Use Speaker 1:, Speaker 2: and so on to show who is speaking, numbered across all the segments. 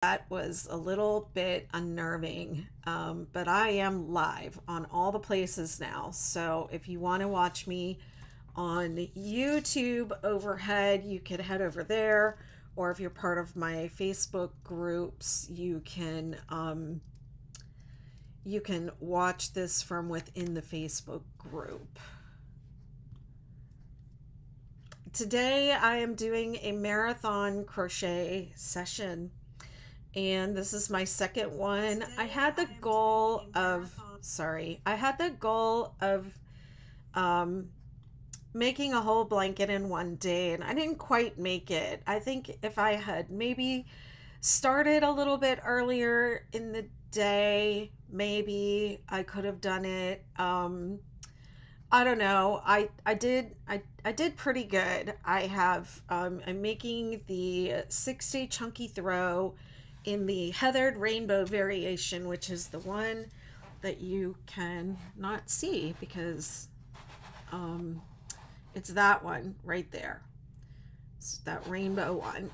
Speaker 1: That was a little bit unnerving, but I am live on all the places now. So if you want to watch me on YouTube overhead, you can head over there. Or if you're part of my Facebook groups, you can watch this from within the Facebook group. Today I am doing a marathon crochet session, and this is my second one. I had the goal of um, making a whole blanket in one day, and I didn't quite make it. I think if I had maybe started a little bit earlier in the day, maybe I could have done it. I don't know. I did pretty good. I'm making the 6-day chunky throw in the heathered rainbow variation, which is the one that you can not see because um, it's that one right there. It's that rainbow one.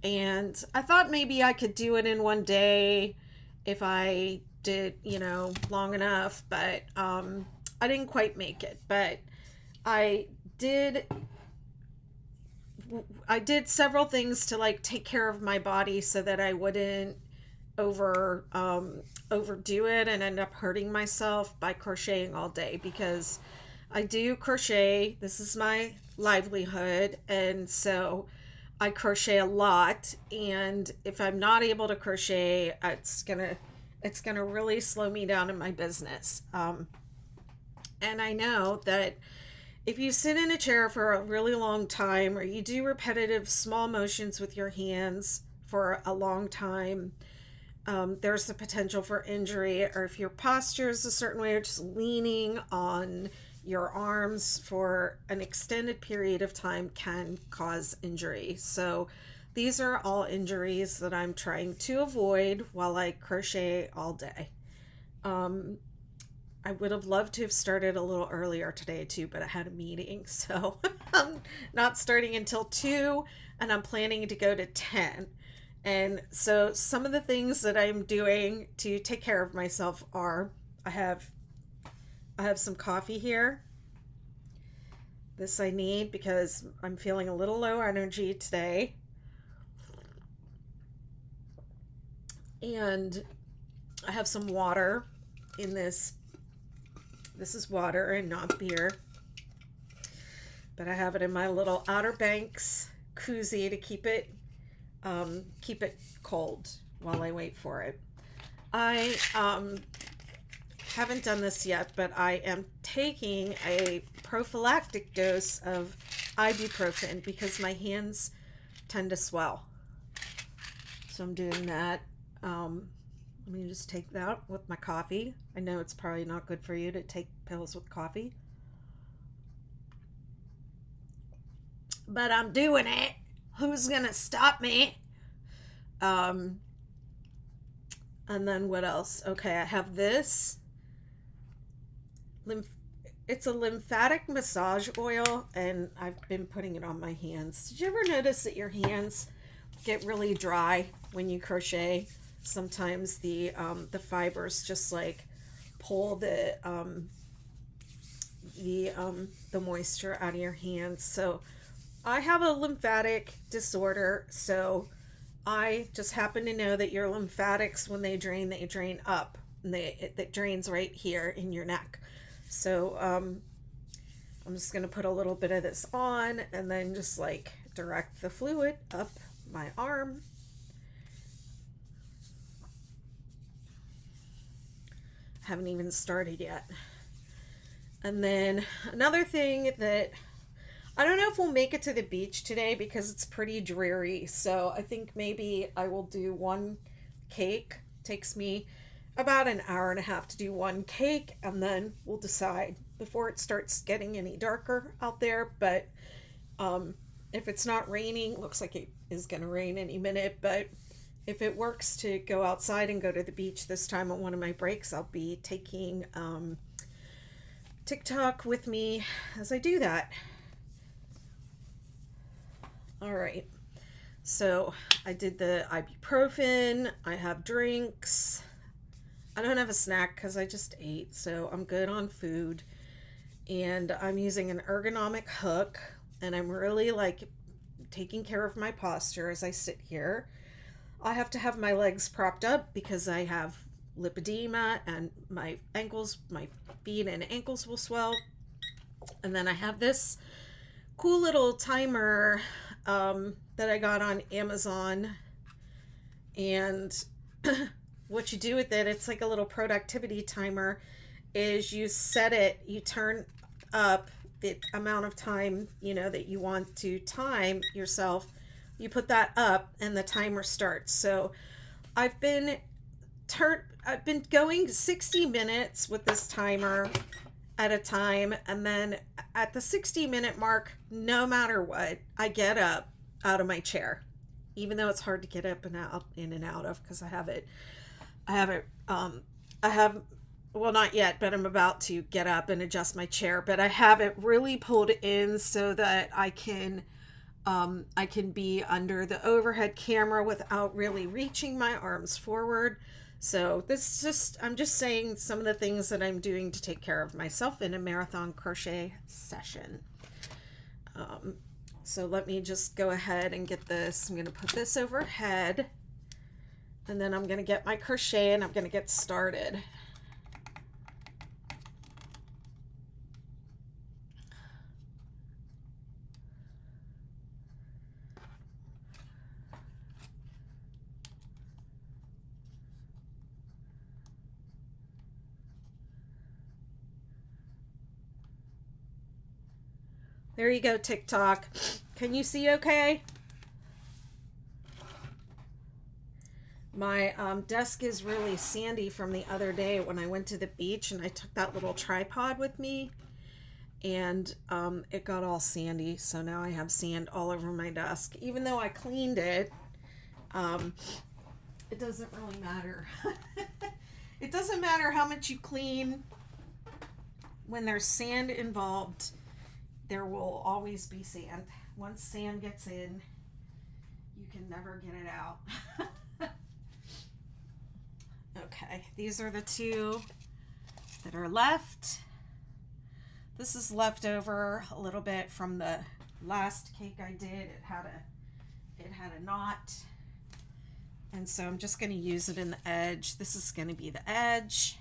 Speaker 1: And I thought maybe I could do it in one day if I did, long enough, but I didn't quite make it. But I did I did several things to like take care of my body so that I wouldn't overdo it and end up hurting myself by crocheting all day, because I do crochet. This is my livelihood, and so I crochet a lot, and if I'm not able to crochet, it's gonna really slow me down in my business. And I know that if you sit in a chair for a really long time, or you do repetitive small motions with your hands for a long time, there's the potential for injury. Or if your posture is a certain way, or just leaning on your arms for an extended period of time can cause injury. So these are all injuries that I'm trying to avoid while I crochet all day. I would have loved to have started a little earlier today too, but I had a meeting, so I'm not starting until 2, and I'm planning to go to 10. And so some of the things that I'm doing to take care of myself are I have I have some coffee here. This I need because I'm feeling a little low energy today. And I have some water in this. This is water and not beer. But I have it in my little Outer Banks koozie to keep it cold while I wait for it. I haven't done this yet, but I am taking a prophylactic dose of ibuprofen because my hands tend to swell. So I'm doing that. Let me just take that with my coffee. I know it's probably not good for you to take pills with coffee, but I'm doing it. Who's gonna stop me? Um, and then what else? Okay, I have this lymph. It's a lymphatic massage oil, and I've been putting it on my hands. Did you ever notice that your hands get really dry when you crochet? Sometimes the fibers just like pull the moisture out of your hands. So I have a lymphatic disorder, so I just happen to know that your lymphatics, when they drain up, and it drains right here in your neck. So I'm just gonna put a little bit of this on, and then just like direct the fluid up my arm. Haven't even started yet. And then another thing that I don't know if we'll make it to the beach today because it's pretty dreary. So I think maybe I will do one cake. Takes me about an hour and a half to do one cake, and then we'll decide before it starts getting any darker out there. But if it's not raining, looks like it is going to rain any minute, but if it works to go outside and go to the beach this time on one of my breaks, I'll be taking TikTok with me as I do that. All right. So I did the ibuprofen. I have drinks. I don't have a snack because I just ate, so I'm good on food. And I'm using an ergonomic hook, and I'm really like taking care of my posture as I sit here. I have to have my legs propped up because I have lipedema and my ankles, my feet and ankles will swell. And then I have this cool little timer that I got on Amazon. And what you do with it, it's like a little productivity timer, is you set it, you turn up the amount of time, that you want to time yourself. You put that up and the timer starts. So I've been I've been going 60 minutes with this timer at a time, and then at the 60-minute mark, no matter what, I get up out of my chair. Even though it's hard to get up and out in and out of because I have well, not yet, but I'm about to get up and adjust my chair, but I have it really pulled in so that I can be under the overhead camera without really reaching my arms forward. So I'm just saying some of the things that I'm doing to take care of myself in a marathon crochet session. So let me just go ahead and get this. I'm going to put this overhead, and then I'm going to get my crochet and I'm going to get started. There you go, TikTok. Can you see okay? My desk is really sandy from the other day when I went to the beach and I took that little tripod with me, and it got all sandy. So now I have sand all over my desk. Even though I cleaned it, it doesn't really matter. It doesn't matter how much you clean. When there's sand involved, there will always be sand. Once sand gets in, you can never get it out. Okay, these are the two that are left. This is left over a little bit from the last cake I did. It had a knot. And so I'm just going to use it in the edge. This is going to be the edge.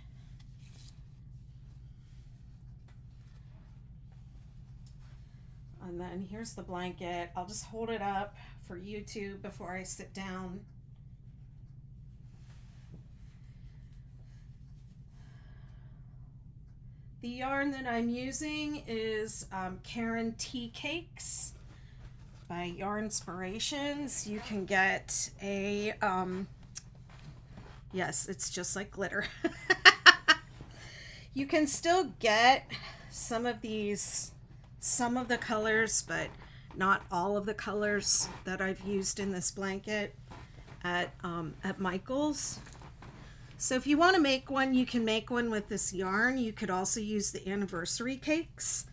Speaker 1: And then here's the blanket. I'll just hold it up for YouTube before I sit down. The yarn that I'm using is Karen Tea Cakes by Yarn Inspirations. You can get a, yes, it's just like glitter. You can still get some of the colors, but not all of the colors that I've used in this blanket at Michael's. So if you want to make one, you can make one with this yarn. You could also use the anniversary cakes.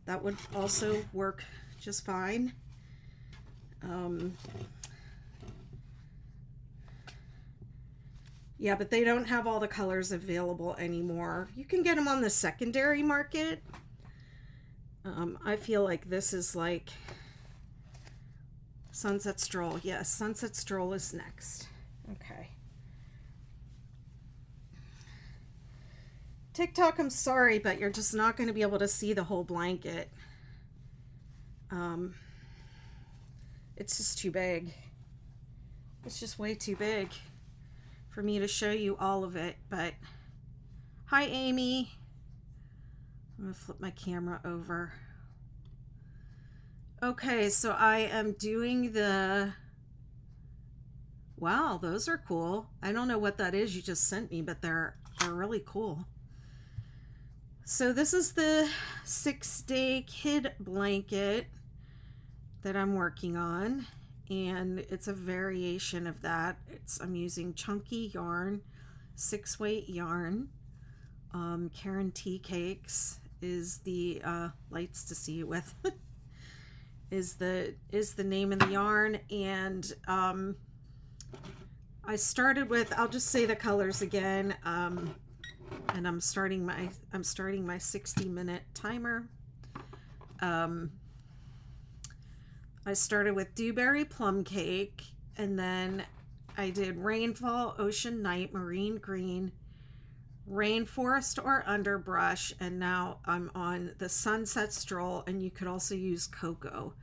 Speaker 1: That would also work just fine. Yeah, but they don't have all the colors available anymore. You can get them on the secondary market. I feel like this is like Sunset Stroll. Yes, Sunset Stroll is next. Okay. TikTok, I'm sorry, but you're just not going to be able to see the whole blanket. It's just too big. It's just way too big for me to show you all of it. But hi, Amy. I'm going to flip my camera over. Okay, so I am doing the... Wow, those are cool. I don't know what that is you just sent me, but they're really cool. So this is the 6-day kid blanket that I'm working on, and it's a variation of that. I'm using chunky yarn, 6-weight yarn. Karen Tea Cakes is the lights to see it with. is the name of the yarn. And I started with, I'll just say the colors again, and I'm starting my 60-minute timer. I started with Dewberry Plum Cake, and then I did Rainfall, Ocean Night, Marine Green, Rainforest or Underbrush, and now I'm on the Sunset Stroll, and you could also use Cocoa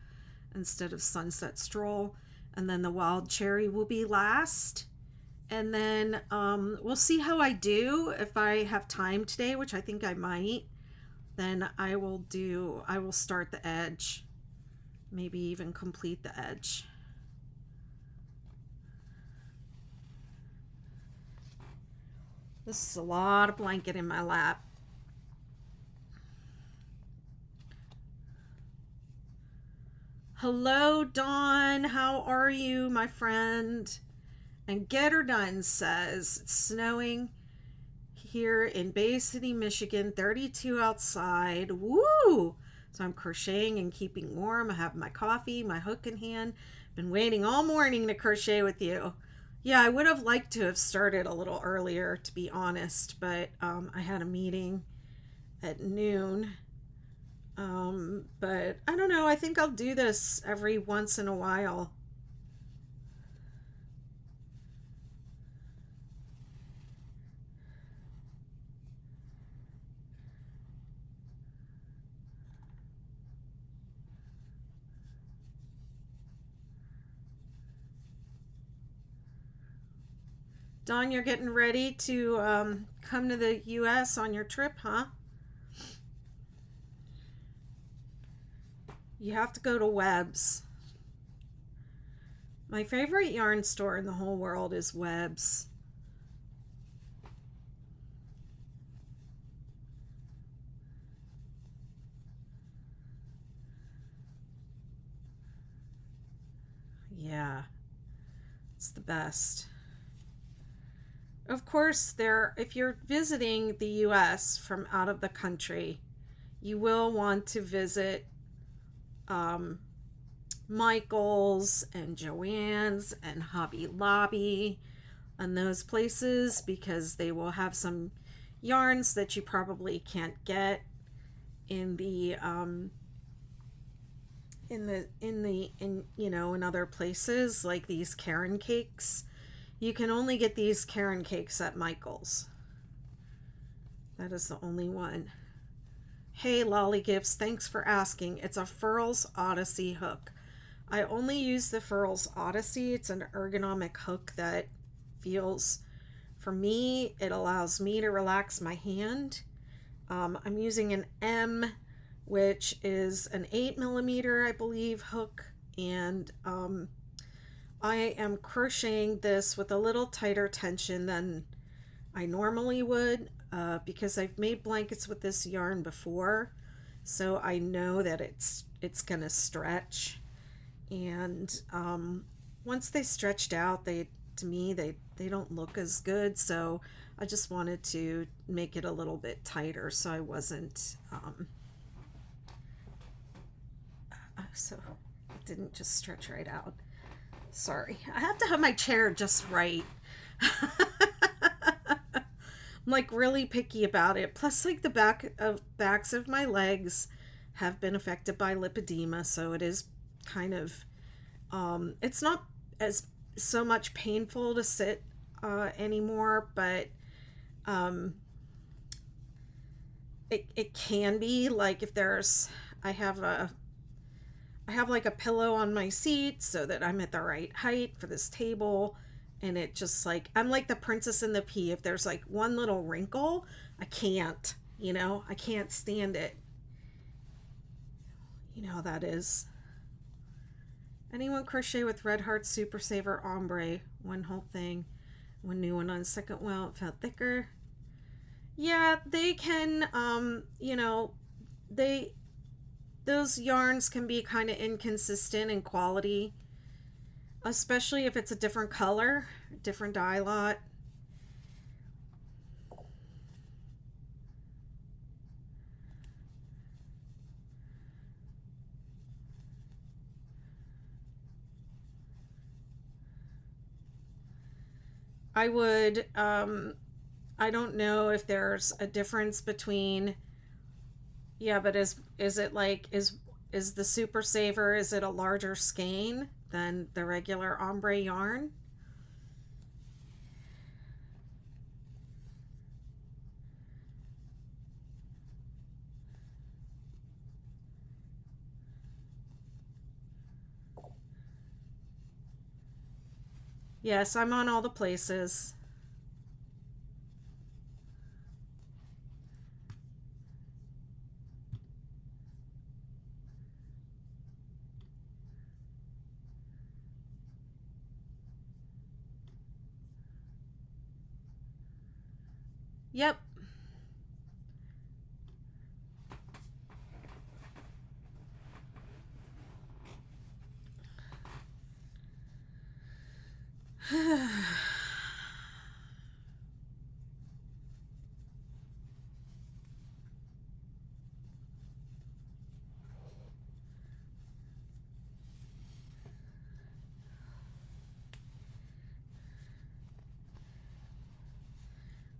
Speaker 1: instead of Sunset Stroll. And then the Wild Cherry will be last. And then we'll see how I do. If I have time today, which I think I might, then I will start the edge. Maybe even complete the edge. This is a lot of blanket in my lap. Hello, Dawn. How are you, my friend? And Get Her Done says, it's snowing here in Bay City, Michigan, 32 outside. Woo! So I'm crocheting and keeping warm. I have my coffee, my hook in hand. Been waiting all morning to crochet with you. Yeah, I would have liked to have started a little earlier, to be honest, but I had a meeting at noon. But I don't know. I think I'll do this every once in a while. Dawn, you're getting ready to come to the U.S. on your trip, huh? You have to go to Webb's. My favorite yarn store in the whole world is Webb's. Yeah, it's the best. Of course, if you're visiting the U.S. from out of the country, you will want to visit Michael's and Joann's and Hobby Lobby and those places, because they will have some yarns that you probably can't get in the in other places, like these Karen cakes. You can only get these Karen cakes at Michael's. That is the only one. Hey, Lolly Gifts, thanks for asking. It's a Furls Odyssey hook. I only use the Furls Odyssey. It's an ergonomic hook that feels, for me, it allows me to relax my hand. I'm using an M, which is an 8mm, I believe, hook, and I am crocheting this with a little tighter tension than I normally would, because I've made blankets with this yarn before, so I know that it's gonna stretch. And once they stretched out, to me they don't look as good, so I just wanted to make it a little bit tighter so I wasn't so it didn't just stretch right out. Sorry, I have to have my chair just right. I'm like really picky about it. Plus, like the backs of my legs have been affected by lipedema, so it is kind of it's not as so much painful to sit anymore, but it can be. Like if there's I have like a pillow on my seat so that I'm at the right height for this table, and it just like I'm like the Princess and the Pea. If there's like one little wrinkle, I can't stand it. You know how that is. Anyone crochet with Red Heart Super Saver Ombre? One whole thing, one new one on second well, it felt thicker. Yeah, they can those yarns can be kind of inconsistent in quality, especially if it's a different color, different dye lot. I would, I don't know if there's a difference between, yeah, but is it like, is the Super Saver, is it a larger skein than the regular ombre yarn? Yes, I'm on all the places. Yep.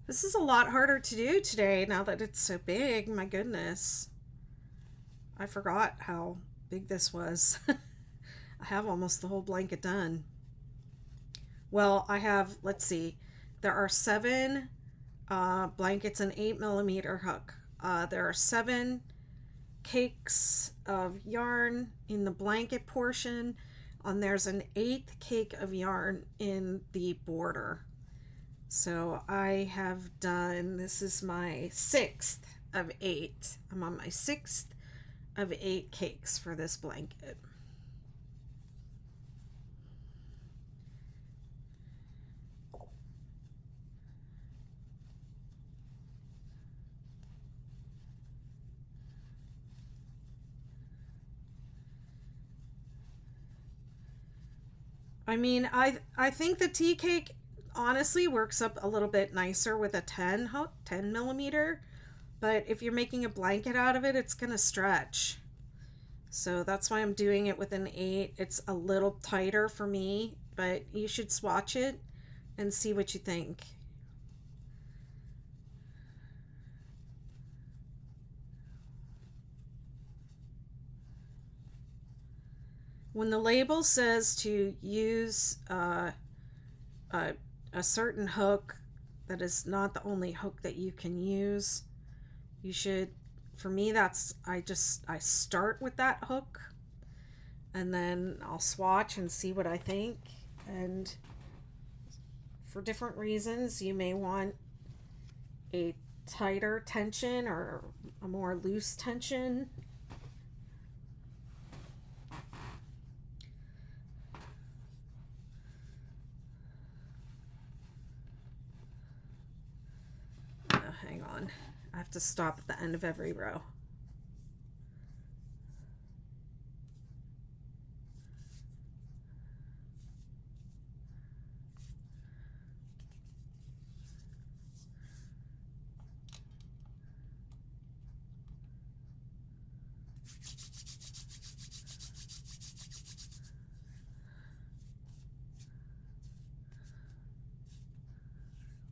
Speaker 1: This is a lot harder to do today now that it's so big. My goodness. I forgot how big this was. I have almost the whole blanket done. Well, I have, let's see, there are seven blankets, an 8 millimeter hook. There are seven cakes of yarn in the blanket portion, and there's an eighth cake of yarn in the border. So I have done, this is my sixth of eight. I'm on my sixth of eight cakes for this blanket. I mean, I think the tea cake honestly works up a little bit nicer with a 10 millimeter, but if you're making a blanket out of it, it's going to stretch. So that's why I'm doing it with an 8. It's a little tighter for me, but you should swatch it and see what you think. When the label says to use a, a certain hook that is not the only hook that you can use, you should, for me, that's, I start with that hook and then I'll swatch and see what I think. And for different reasons, you may want a tighter tension or a more loose tension. Hang on, I have to stop at the end of every row.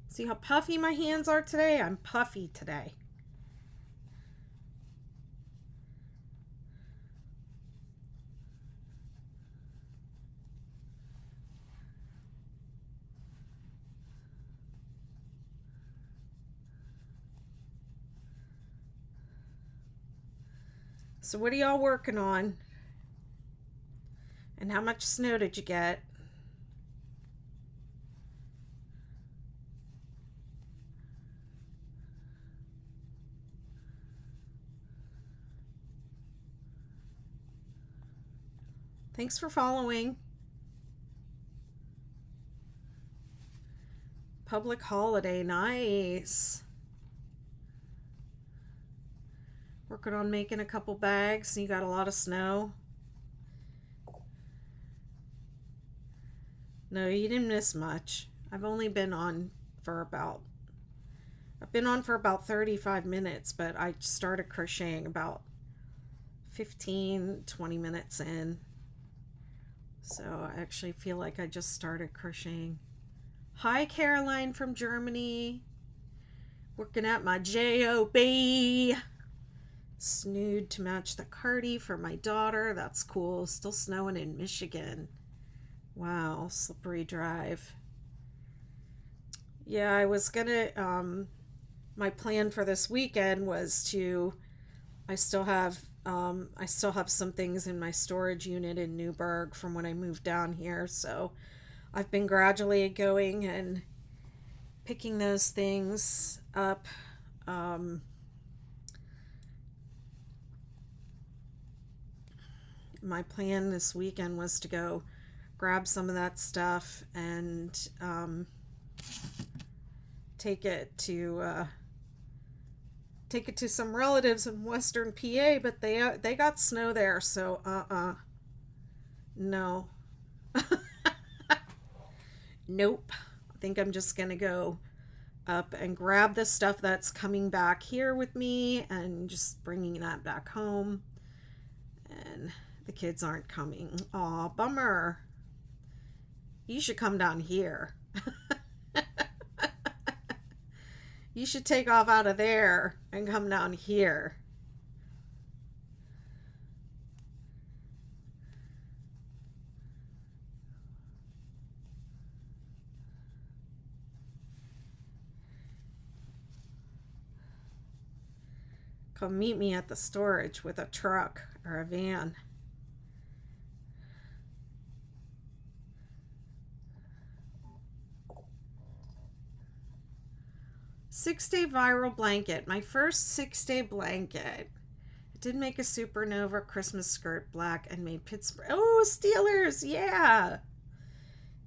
Speaker 1: See how puffy my hands are today? I'm puffy today. So what are y'all working on? And how much snow did you get? Thanks for following. Public holiday, nice. Working on making a couple bags. You got a lot of snow. No, you didn't miss much. I've only been on for about, I've been on for about 35 minutes, but I started crocheting about 15-20 minutes in. So I actually feel like I just started crocheting Hi, Caroline from Germany. Working at my job. Snood to match the cardi for my daughter. That's cool. Still snowing in Michigan. Wow, slippery drive. Yeah, I was gonna my plan for this weekend was to I still have some things in my storage unit in Newburgh from when I moved down here, so I've been gradually going and picking those things up. Um, my plan this weekend was to go grab some of that stuff and take it to take it to some relatives in Western PA, but they got snow there, so no, nope. I think I'm just gonna go up and grab the stuff that's coming back here with me and just bringing that back home. And the kids aren't coming. Aw, bummer. You should come down here. You should take off out of there and come down here. Come meet me at the storage with a truck or a van. Six-day viral blanket. My first 6-day blanket. I did make a supernova Christmas skirt black and made Pittsburgh. Oh, Steelers, yeah.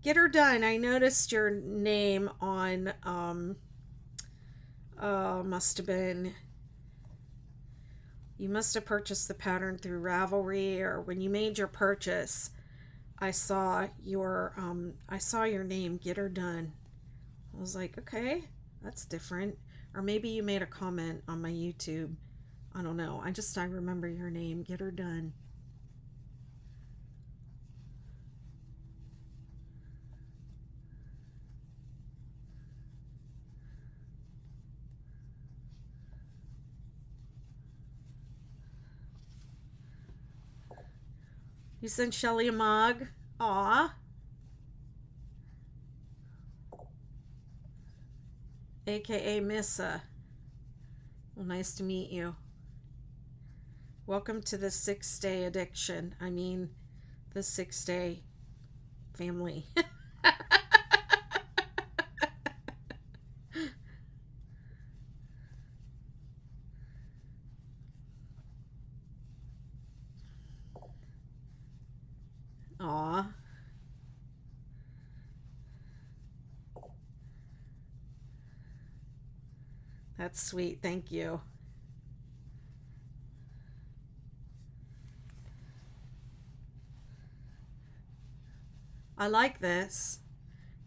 Speaker 1: Get her done. I noticed your name on must have been, you must have purchased the pattern through Ravelry, or when you made your purchase, I saw your name, Get Her Done. I was like, okay, that's different. Or maybe you made a comment on my YouTube. I don't know. I remember your name, Get Her Done. You sent Shelly a mug? Aw. AKA Missa. Well, nice to meet you. Welcome to the 6-day addiction. I mean, the 6-day family. Aw. That's sweet. Thank you. I like this.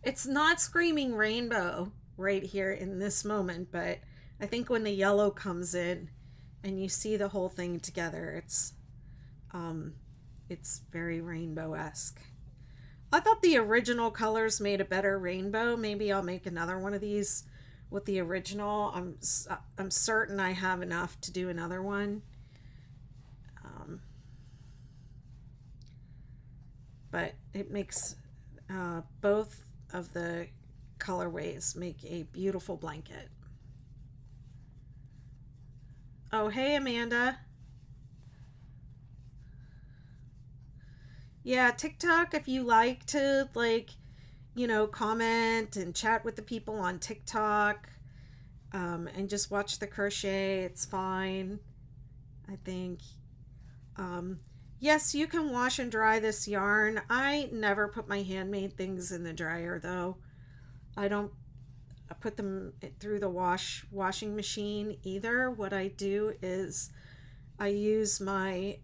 Speaker 1: It's not screaming rainbow right here in this moment, but I think when the yellow comes in and you see the whole thing together, um it's very rainbow-esque. I thought the original colors made a better rainbow. Maybe I'll make another one of these with the original. I'm certain I have enough to do another one. Um, but it makes both of the colorways make a beautiful blanket. Oh, hey, Amanda. Yeah, TikTok, if you like to, comment and chat with the people on TikTok, and just watch the crochet, it's fine, I think. Um, yes, you can wash and dry this yarn. I never put my handmade things in the dryer, though. I don't put them through the washing machine either. What I do is I use my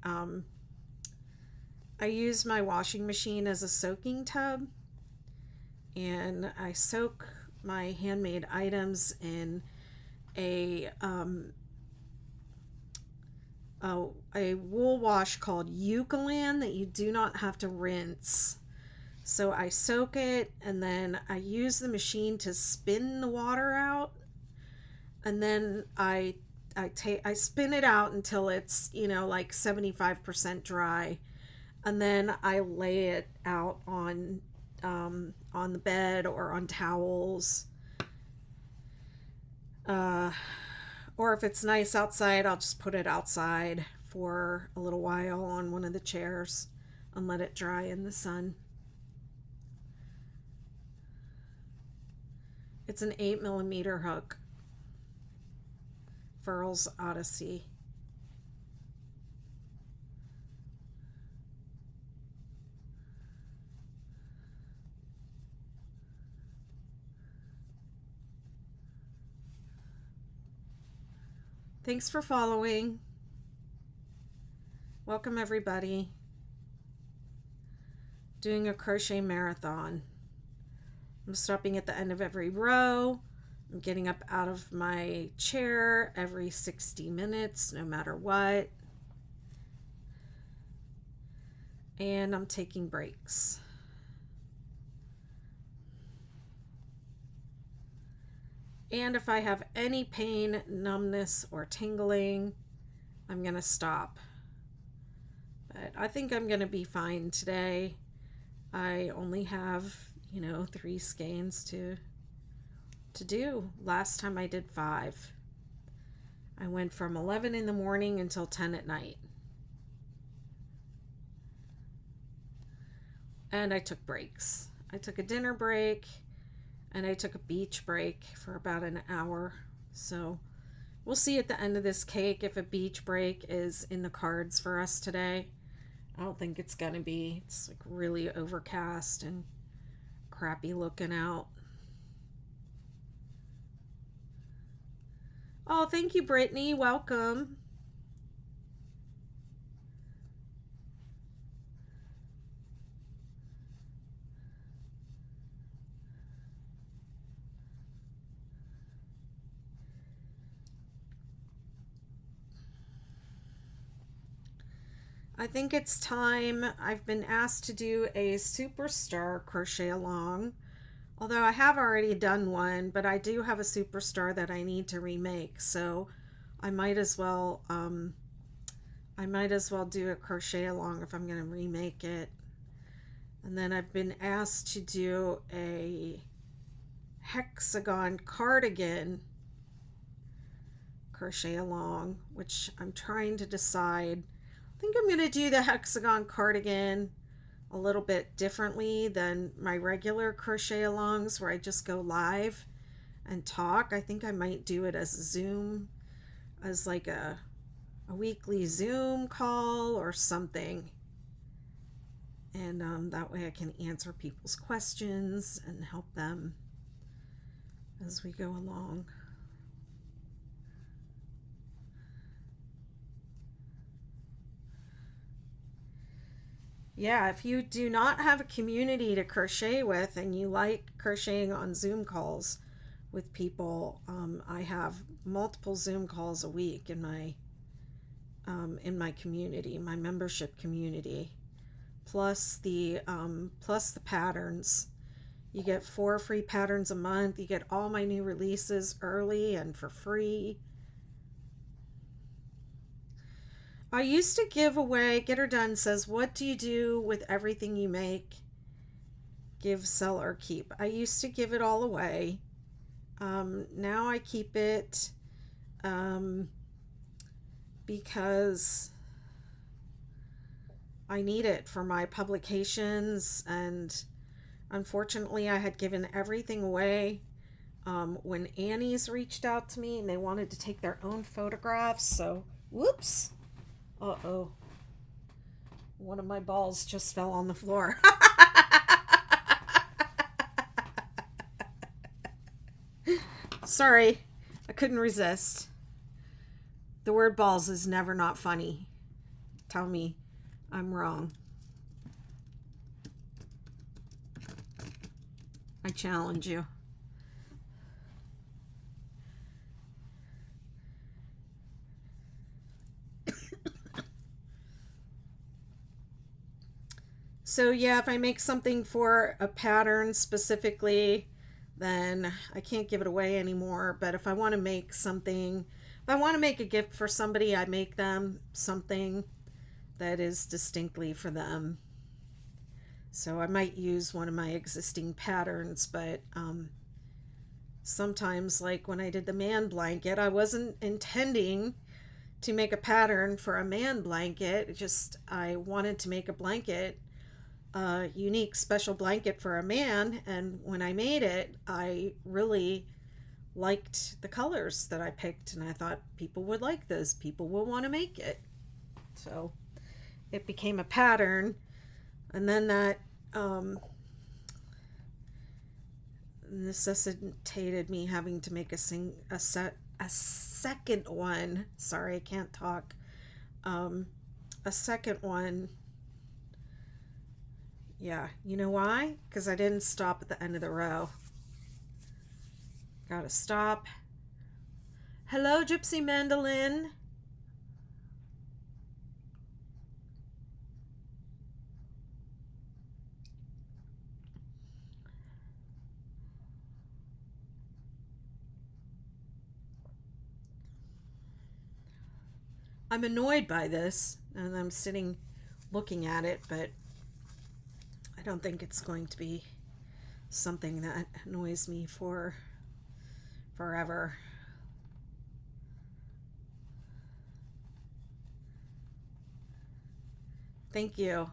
Speaker 1: I use my washing machine as a soaking tub, and I soak my handmade items in a a wool wash called Eucalan that you do not have to rinse. So I soak it and then I use the machine to spin the water out, and then I spin it out until it's, like 75% dry, and then I lay it out on the bed or on towels. Or if it's nice outside, I'll just put it outside for a little while on one of the chairs and let it dry in the sun. It's an 8mm hook. Furl's Odyssey. Thanks for following. Welcome everybody. Doing a crochet marathon. I'm stopping at the end of every row. I'm getting up out of my chair every 60 minutes, no matter what. And I'm taking breaks. And if I have any pain, numbness, or tingling, I'm going to stop. But I think I'm going to be fine today. I only have, 3 skeins to do. Last time I did 5. I went from 11 in the morning until 10 at night. And I took breaks. I took a dinner break and I took a beach break for about an hour. So we'll see at the end of this cake if a beach break is in the cards for us today. I don't think it's gonna be. It's like really overcast and crappy looking out. Oh, thank you, Brittany. Welcome. I think it's time. I've been asked to do a superstar crochet along, although I have already done one, but I do have a superstar that I need to remake, so I might as well do a crochet along if I'm going to remake it. And then I've been asked to do a hexagon cardigan crochet along, which I'm trying to decide. I think I'm going to do the hexagon cardigan a little bit differently than my regular crochet alongs where I just go live and talk. I think I might do it as Zoom, as like a weekly Zoom call or something. And that way I can answer people's questions and help them as we go along. Yeah, if you do not have a community to crochet with and you like crocheting on Zoom calls with people, I have multiple Zoom calls a week in my community, my membership community, plus the patterns. You get 4 free patterns a month. You get all my new releases early and for free. I used to give away, Get Her Done says, what do you do with everything you make? Give, sell, or keep. I used to give it all away. Now I keep it because I need it for my publications, and unfortunately I had given everything away when Annie's reached out to me and they wanted to take their own photographs. So, whoops. Uh-oh. One of my balls just fell on the floor. Sorry. I couldn't resist. The word balls is never not funny. Tell me I'm wrong. I challenge you. So yeah, if I make something for a pattern specifically, then I can't give it away anymore. But if I want to make something, if I want to make a gift for somebody, I make them something that is distinctly for them. So I might use one of my existing patterns, but sometimes, like when I did the man blanket, I wasn't intending to make a pattern for a man blanket. It just, I wanted to make a blanket, a unique special blanket for a man. And when I made it, I really liked the colors that I picked, and I thought people would like this. People will want to make it. So it became a pattern, and then that necessitated me having to make a second one. Sorry, I can't talk. A second one. Yeah, you know why? Because I didn't stop at the end of the row. Gotta stop. Hello, Gypsy Mandolin. I'm annoyed by this, and I'm sitting looking at it, but I don't think it's going to be something that annoys me for forever. Thank you.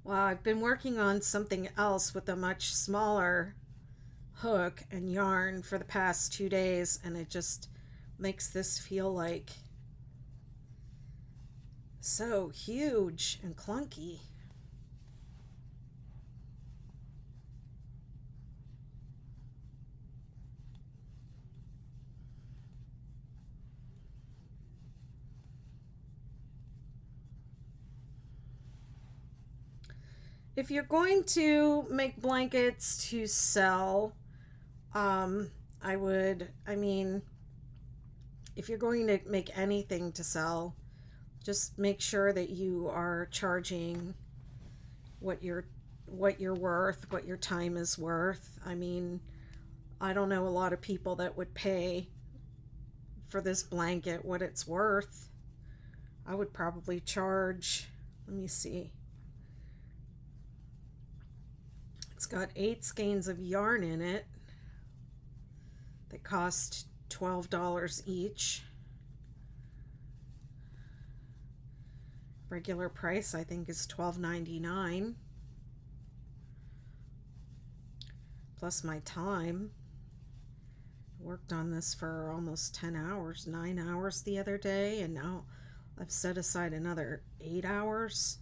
Speaker 1: Well, I've been working on something else with a much smaller hook and yarn for the past 2 days, and it just makes this feel like so huge and clunky. If you're going to make blankets to sell, I mean, if you're going to make anything to sell, just make sure that you are charging what you're worth, what your time is worth. I mean, I don't know a lot of people that would pay for this blanket what it's worth. I would probably charge, let me see. It's got 8 skeins of yarn in it that cost $12 each. Regular price I think is $12.99 plus my time. Worked on this for almost 10 hours, 9 hours the other day, and now I've set aside another 8 hours.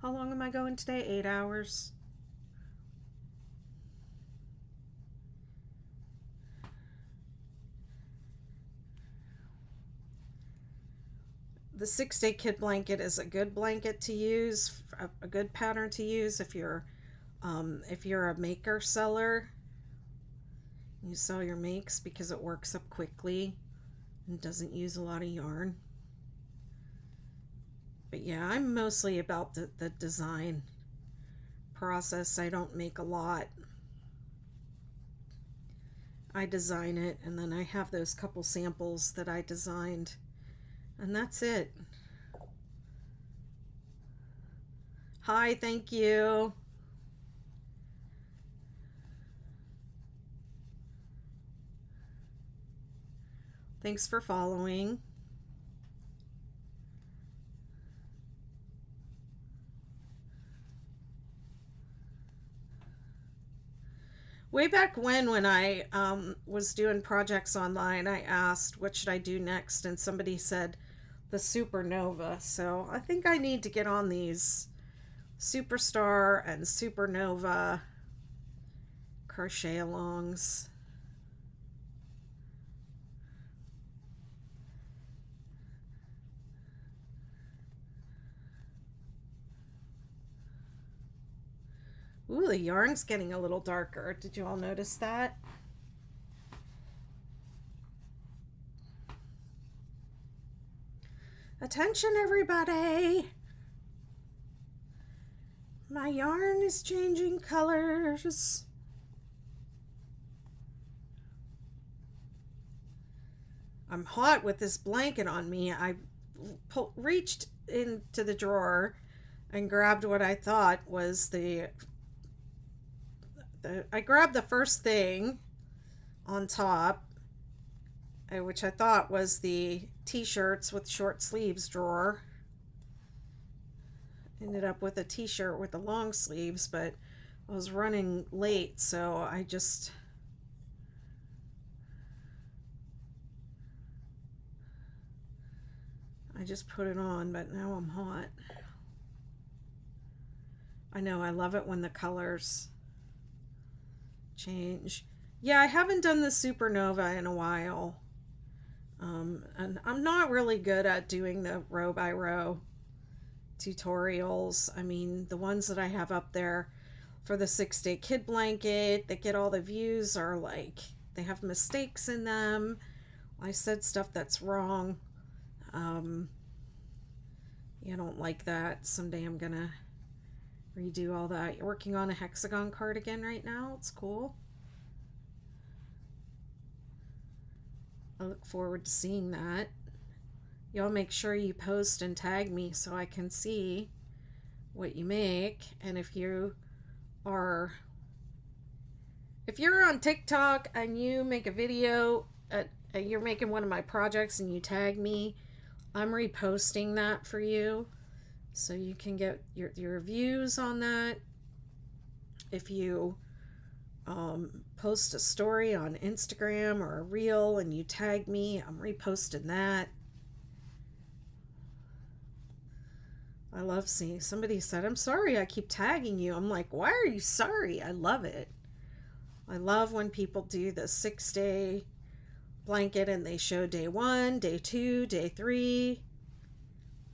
Speaker 1: How long am I going today? 8 hours. The 6-day kid blanket is a good blanket to use, a good pattern to use if you're a maker seller. You sell your makes because it works up quickly and doesn't use a lot of yarn. But yeah, I'm mostly about the design process. I don't make a lot. I design it, and then I have those couple samples that I designed, and that's it. Hi, thank you. Thanks for following. Way back when I was doing projects online, I asked what should I do next, and somebody said the Supernova. So I think I need to get on these Superstar and Supernova crochet alongs. Ooh, the yarn's getting a little darker. Did you all notice that? Attention, everybody! My yarn is changing colors. I'm hot with this blanket on me. I reached into the drawer and grabbed what I thought was I grabbed the first thing on top, which I thought was the t-shirts with short sleeves drawer. Ended up with a t-shirt with the long sleeves, but I was running late, so I just put it on, but now I'm hot. I know, I love it when the colors change. Yeah, I haven't done the supernova in a while. And I'm not really good at doing the row by row tutorials. I mean, the ones that I have up there for the 6-day kid blanket that get all the views are like, they have mistakes in them. I said stuff that's wrong. I don't like that. Someday I'm gonna redo all that. You're working on a hexagon cardigan right now. It's cool. I look forward to seeing that. Y'all make sure you post and tag me so I can see what you make. And if you're on TikTok and you make a video, you're making one of my projects and you tag me, I'm reposting that for you so you can get your views on that. If you post a story on Instagram or a reel and you tag me, I'm reposting that. I love seeing, somebody said, I'm sorry I keep tagging you. I'm like, why are you sorry? I love it. I love when people do the 6-day blanket and they show day 1, day 2, day 3.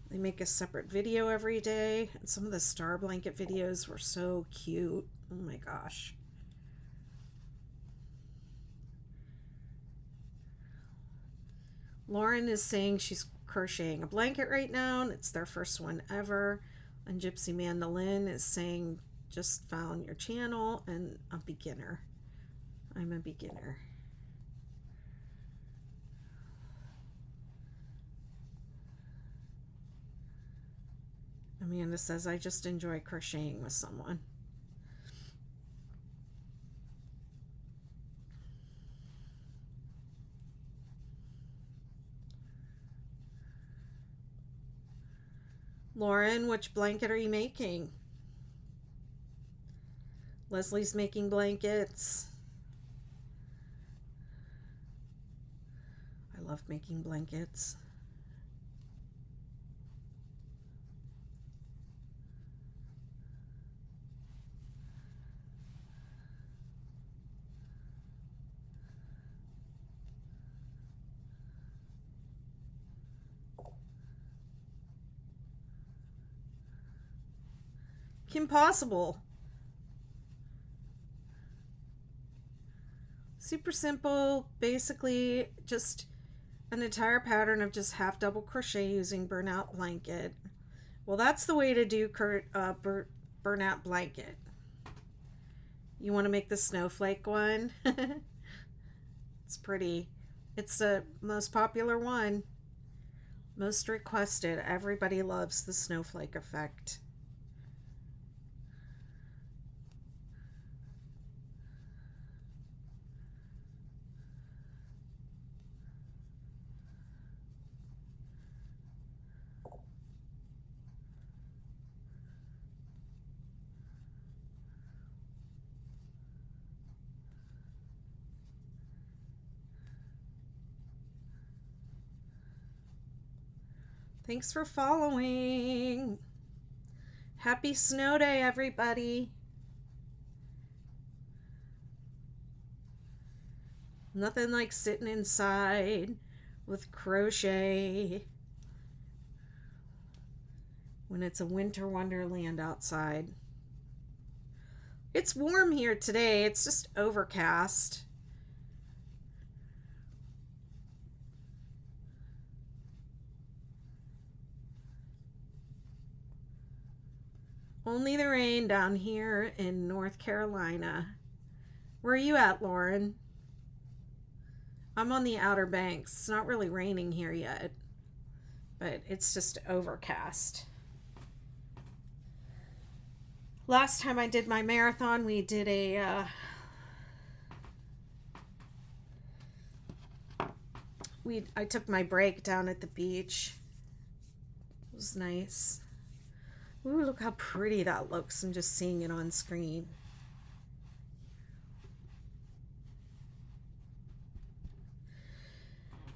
Speaker 1: They make a separate video every day. And some of the star blanket videos were so cute. Oh my gosh. Lauren is saying she's crocheting a blanket right now and it's their first one ever. And Gypsy Mandolin is saying just found your channel and a beginner. I'm a beginner. Amanda says, I just enjoy crocheting with someone. Lauren, which blanket are you making? Leslie's making blankets. I love making blankets. Kim Possible. Super simple, basically just an entire pattern of just half double crochet using burnout blanket. Well, that's the way to do burnout blanket. You want to make the snowflake one? It's pretty. It's the most popular one. Most requested. Everybody loves the snowflake effect. Thanks for following. Happy snow day, everybody. Nothing like sitting inside with crochet when it's a winter wonderland outside. It's warm here today. It's just overcast. Only the rain down here in North Carolina. Where are you at, Lauren? I'm on the Outer Banks. It's not really raining here yet, but it's just overcast. Last time I did my marathon, we did I took my break down at the beach. It was nice. Ooh, look how pretty that looks. I'm just seeing it on screen.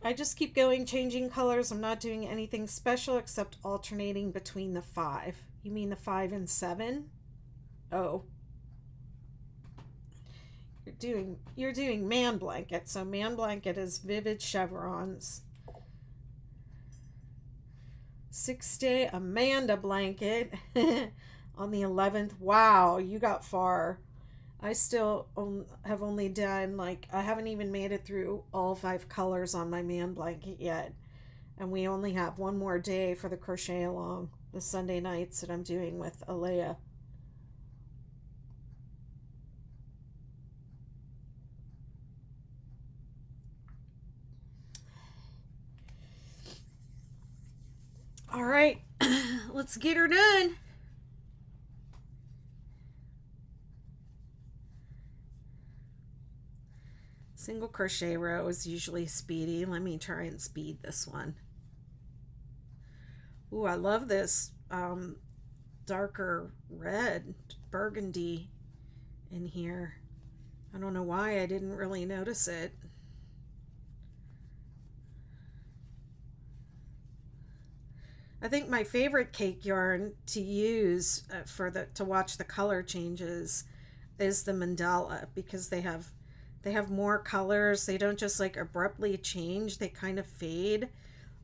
Speaker 1: I just keep going, changing colors. I'm not doing anything special except alternating between the 5. You mean the 5 and 7? Oh. You're doing man blanket. So man blanket is vivid chevrons. 6-day Amanda blanket on the 11th. Wow, you got far. I still have only done, like, I haven't even made it through all 5 colors on my man blanket yet. And we only have one more day for the crochet along, the Sunday nights that I'm doing with Alea. All right, let's get her done. Single crochet row is usually speedy. Let me try and speed this one. Ooh, I love this darker red burgundy in here. I don't know why I didn't really notice it. I think my favorite cake yarn to use to watch the color changes is the mandala, because they have more colors. They don't just like abruptly change. They kind of fade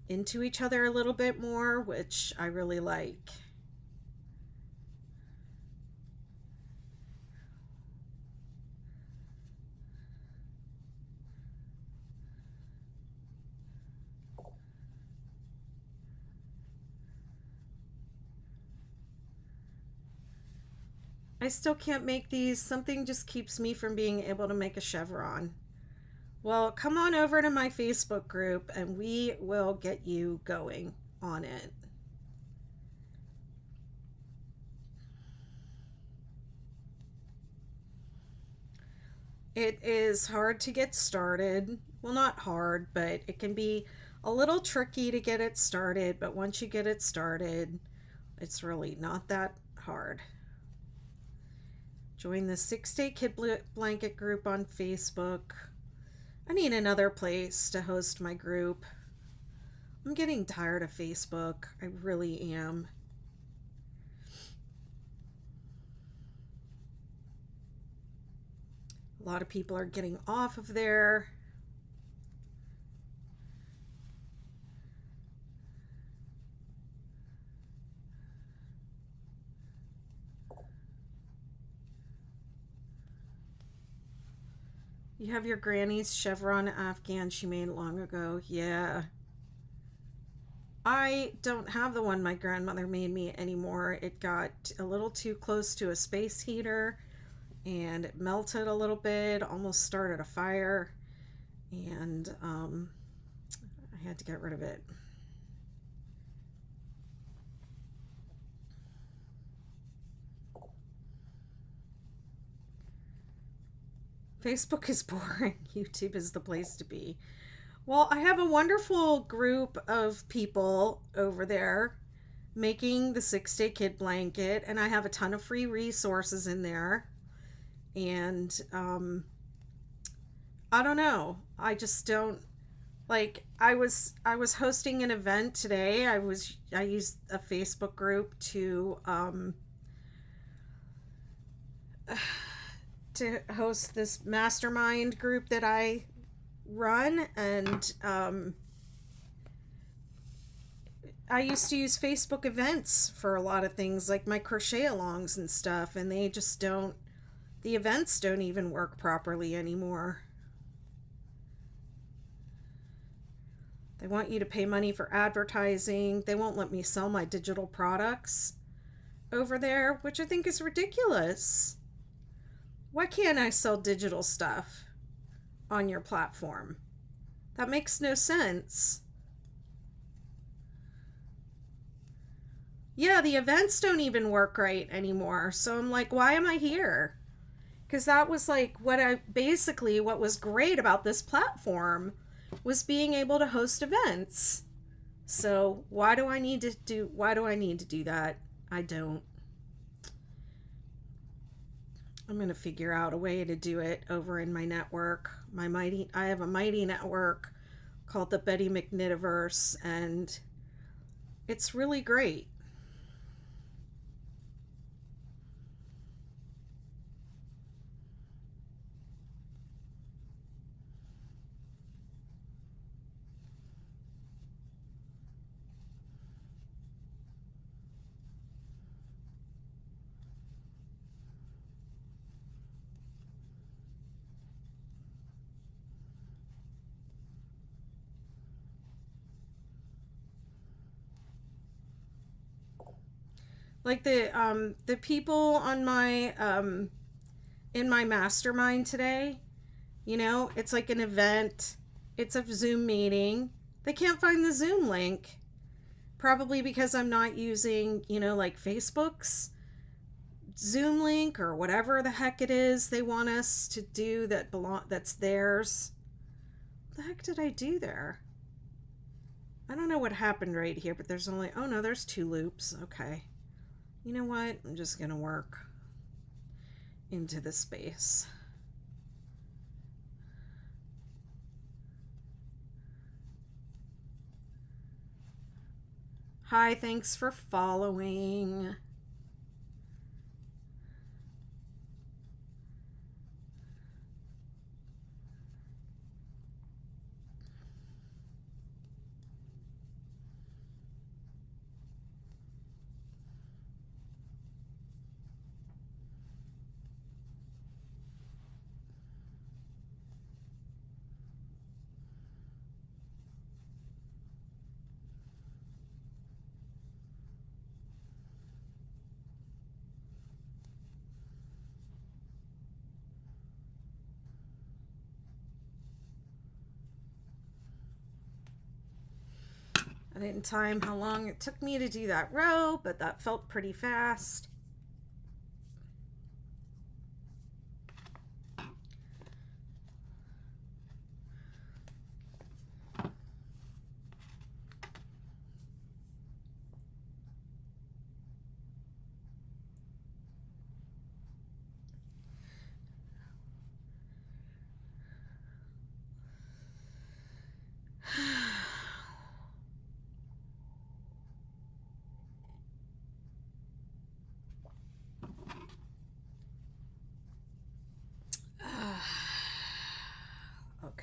Speaker 1: into each other a little bit more, which I really like. I still can't make these. Something just keeps me from being able to make a chevron. Well, come on over to my Facebook group and we will get you going on it. It is hard to get started. Well, not hard, but it can be a little tricky to get it started. But once you get it started, it's really not that hard. Join the 6-day Kid Blanket group on Facebook. I need another place to host my group. I'm getting tired of Facebook. I really am. A lot of people are getting off of there. You have your granny's chevron afghan she made long ago. Yeah. I don't have the one my grandmother made me anymore. It got a little too close to a space heater and it melted a little bit, almost started a fire, and I had to get rid of it. Facebook is boring. YouTube is the place to be. Well, I have a wonderful group of people over there making the 6-day Kid Blanket, and I have a ton of free resources in there. And I don't know. I just don't like. I was hosting an event today. I used a Facebook group to host this mastermind group that I run, and I used to use Facebook events for a lot of things, like my crochet alongs and stuff, and the events don't even work properly anymore. They want you to pay money for advertising. They won't let me sell my digital products. over there, which I think is ridiculous. Why can't I sell digital stuff on your platform? That makes no sense. Yeah, the events don't even work right anymore. So I'm like, why am I here? Because that was like what was great about this platform was being able to host events. So why do I need to do that? I don't. I'm going to figure out a way to do it over in my network. I have a mighty network called the Betty McKnitiverse, and it's really great. Like the people on my in my mastermind today, it's like an event. It's a Zoom meeting. They can't find the Zoom link. Probably because I'm not using, like Facebook's Zoom link or whatever the heck it is they want us to do that's theirs. What the heck did I do there? I don't know what happened right here, but there's only, oh no, there's 2 loops. Okay. You know what? I'm just going to work into the space. Hi, thanks for following. I didn't time how long it took me to do that row, but that felt pretty fast.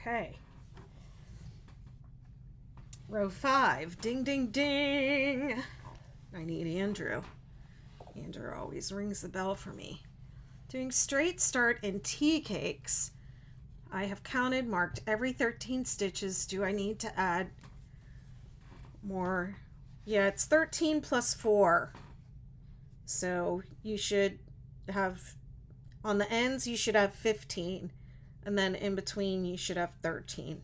Speaker 1: Okay. Row 5. Ding, ding, ding. I need Andrew. Andrew always rings the bell for me. Doing straight start in tea cakes. I have counted, marked every 13 stitches. Do I need to add more? Yeah, it's 13 plus 4. So you should have, on the ends, you should have 15. And then in between, you should have 13.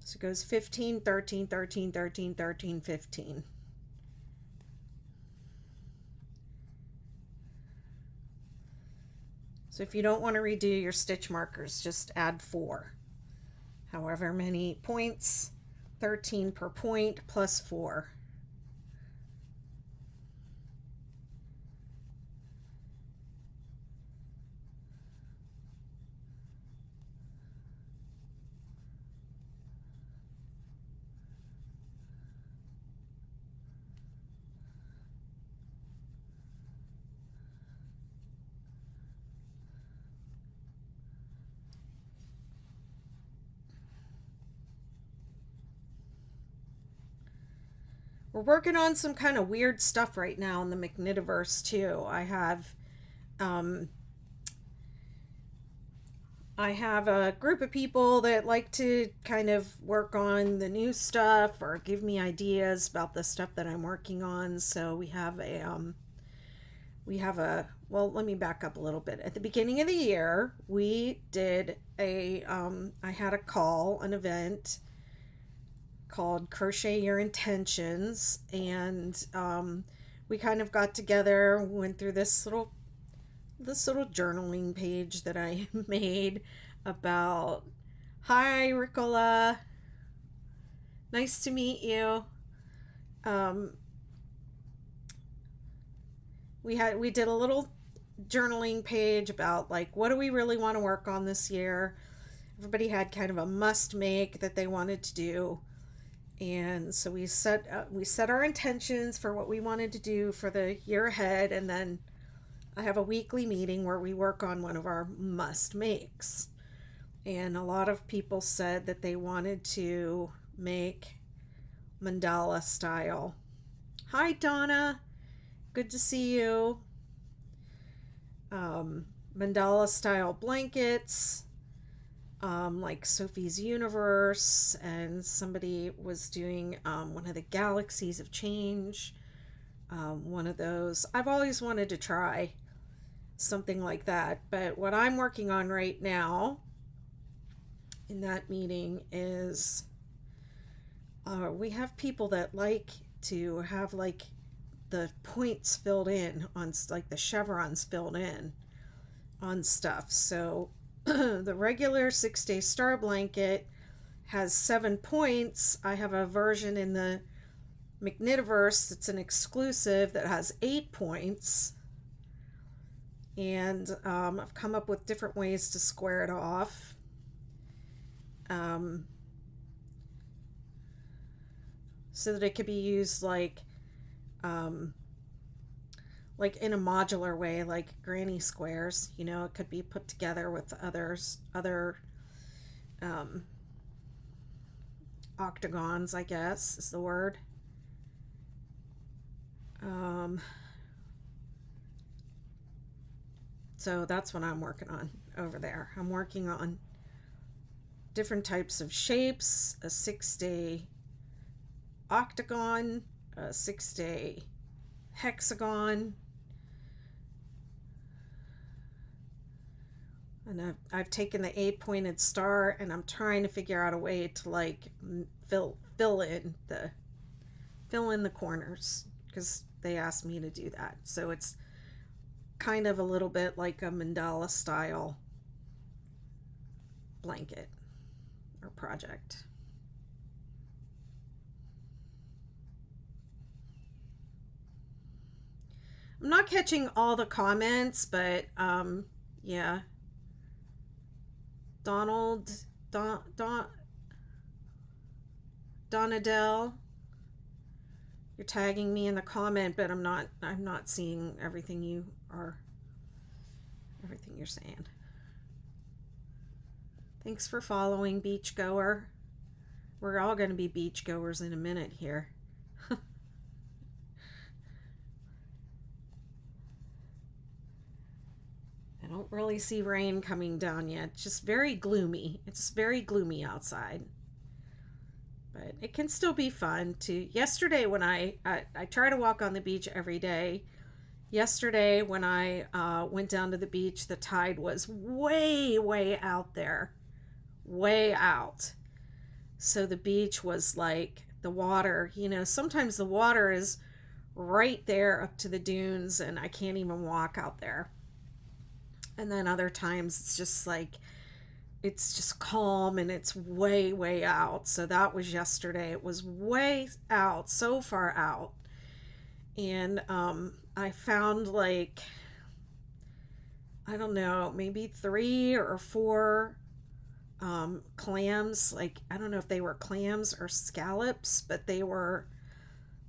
Speaker 1: So it goes 15, 13, 13, 13, 13, 15. So if you don't want to redo your stitch markers, just add 4. However many points, 13 per point plus 4. We're working on some kind of weird stuff right now in the McKnitiverse too. I have a group of people that like to kind of work on the new stuff or give me ideas about the stuff that I'm working on. So we have we have well, let me back up a little bit. At the beginning of the year, we did I had an event called Crochet Your Intentions, and we kind of got together, went through this little journaling page that I made about, hi Ricola, nice to meet you. Um, we did a little journaling page about like what do we really want to work on this year. Everybody had kind of a must make that they wanted to do, and so we set our intentions for what we wanted to do for the year ahead, and then I have a weekly meeting where we work on one of our must makes. And a lot of people said that they wanted to make mandala style. Hi Donna, good to see you. Mandala style blankets, like Sophie's Universe, and somebody was doing one of the Galaxies of Change, one of those. I've always wanted to try something like that, but what I'm working on right now in that meeting is we have people that like to have like the points filled in on, like the chevrons filled in on stuff. So the regular 6-day star blanket has 7 points. I have a version in the Knitiverse that's an exclusive that has 8 points. And I've come up with different ways to square it off. So that it could be used like in a modular way, like granny squares. You know, it could be put together with other octagons, I guess is the word. So that's what I'm working on over there. I'm working on different types of shapes, a 6-day octagon, a 6-day hexagon, and I've taken the 8-pointed star and I'm trying to figure out a way to like fill in the corners, because they asked me to do that. So it's kind of a little bit like a mandala style blanket or project. I'm not catching all the comments, but yeah. Donadell, you're tagging me in the comment, but I'm not seeing everything you're saying. Thanks for following, beachgoer. We're all going to be beachgoers in a minute here. I don't really see rain coming down yet. It's just very gloomy. It's very gloomy outside. But it can still be fun to. Yesterday when I try to walk on the beach every day. Yesterday when I went down to the beach, the tide was way, way out there. Way out. So the beach was like the water, sometimes the water is right there up to the dunes and I can't even walk out there. And then other times it's just like, it's just calm and it's way, way out. So that was yesterday. It was way out, so far out. And I found like, I don't know, maybe 3 or 4 clams. Like, I don't know if they were clams or scallops, but they were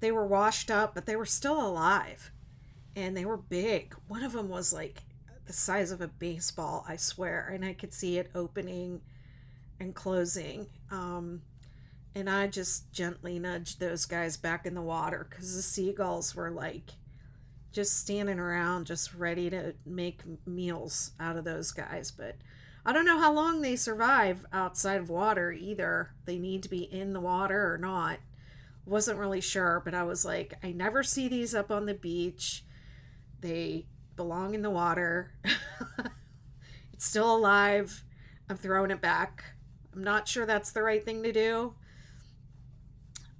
Speaker 1: washed up, but they were still alive. And they were big. One of them was like the size of a baseball, I swear, and I could see it opening and closing. And I just gently nudged those guys back in the water because the seagulls were like just standing around, just ready to make meals out of those guys. But I don't know how long they survive outside of water either. They need to be in the water or not. Wasn't really sure, but I was like, I never see these up on the beach. They belong in the water. It's still alive. I'm throwing it back. I'm not sure that's the right thing to do.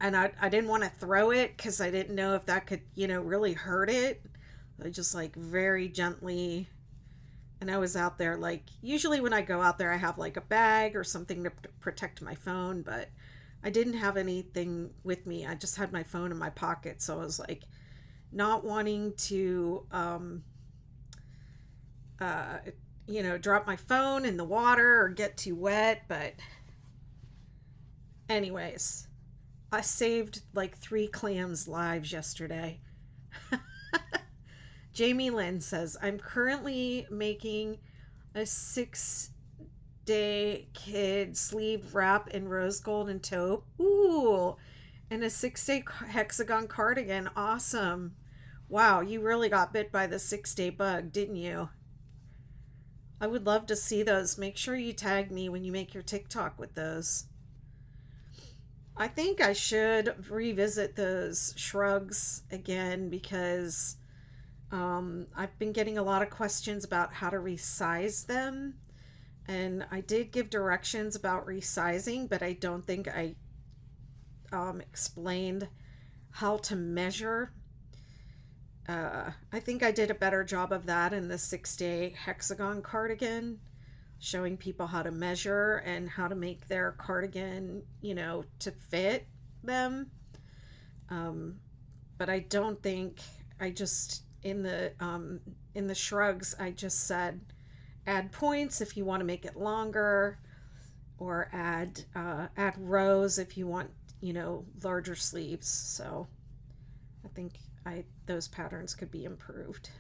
Speaker 1: And I didn't want to throw it because I didn't know if that could, really hurt it. I just like very gently. And I was out there, like, usually when I go out there, I have like a bag or something to protect my phone, but I didn't have anything with me. I just had my phone in my pocket. So I was like, not wanting to, uh, drop my phone in the water or get too wet. But, anyways, I saved like 3 clams' lives yesterday. Jamie Lynn says, I'm currently making a 6-day kid sleeve wrap in rose gold and taupe. Ooh, and a 6-day hexagon cardigan. Awesome. Wow, you really got bit by the 6-day bug, didn't you? I would love to see those. Make sure you tag me when you make your TikTok with those. I think I should revisit those shrugs again because I've been getting a lot of questions about how to resize them. And I did give directions about resizing, but I don't think I explained how to measure. I think I did a better job of that in the 6-day hexagon cardigan, showing people how to measure and how to make their cardigan, to fit them. But I don't think I just in the shrugs I just said add points if you want to make it longer, or add rows if you want larger sleeves. So I think those patterns could be improved.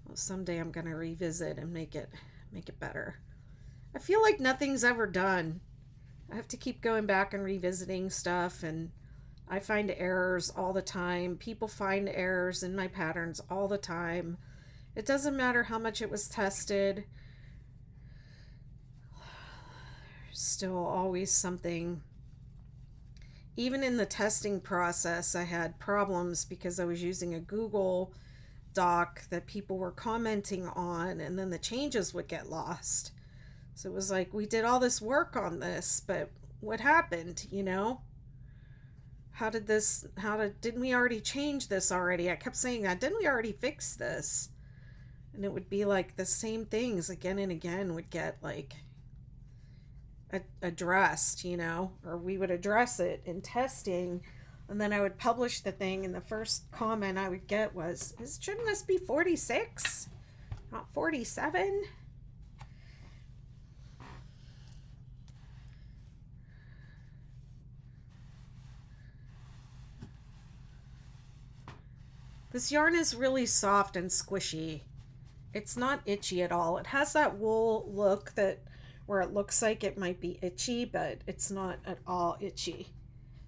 Speaker 1: Well, someday I'm gonna revisit and make it better. I feel like nothing's ever done. I have to keep going back and revisiting stuff, and I find errors all the time. People find errors in my patterns all the time. It doesn't matter how much it was tested. There's still always something. Even in the testing process, I had problems because I was using a Google Doc that people were commenting on, and then the changes would get lost. So it was like, we did all this work on this, but what happened, didn't we already change this already? I kept saying that, didn't we already fix this? And it would be like the same things again and again would get like addressed, or we would address it in testing, and then I would publish the thing, and the first comment I would get was, shouldn't this be 46, not 47? This yarn is really soft and squishy. It's not itchy at all. It has that wool look where it looks like it might be itchy, but it's not at all itchy.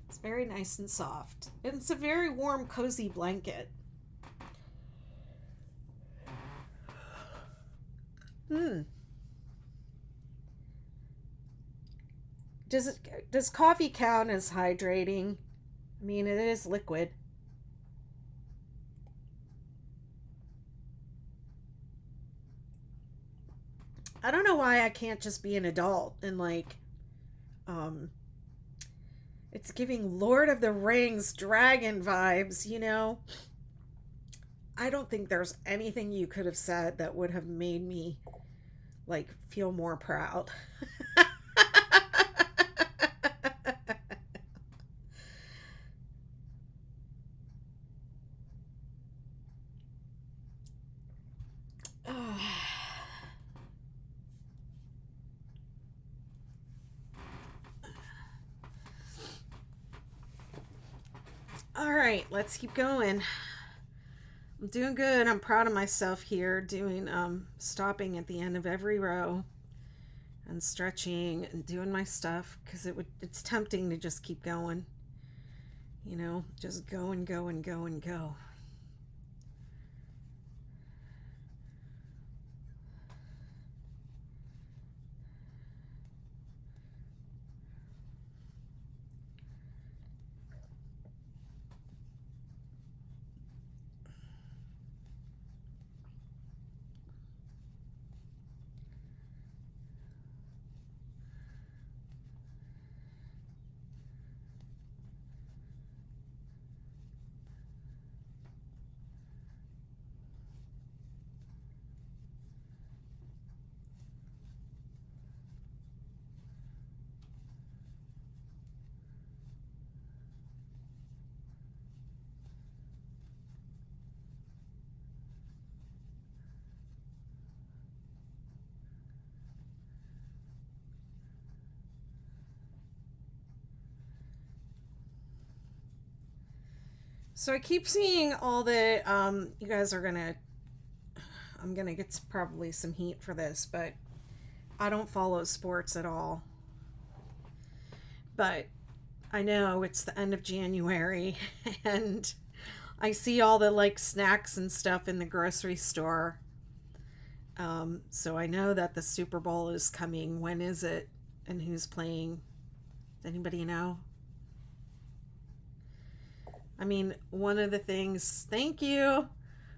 Speaker 1: It's very nice and soft. And it's a very warm, cozy blanket. Does coffee count as hydrating? I mean, it is liquid. I don't know why I can't just be an adult and like it's giving Lord of the Rings dragon vibes, I don't think there's anything you could have said that would have made me like feel more proud. All right, let's keep going. I'm doing good. I'm proud of myself here doing stopping at the end of every row and stretching and doing my stuff, because it's tempting to just keep going. Just go and go and go and go. So I keep seeing all the you guys are gonna I'm gonna get probably some heat for this, but I don't follow sports at all. But I know it's the end of January and I see all the like snacks and stuff in the grocery store. So I know that the Super Bowl is coming. When is it? And who's playing? Does anybody know? I mean, one of the things, thank you.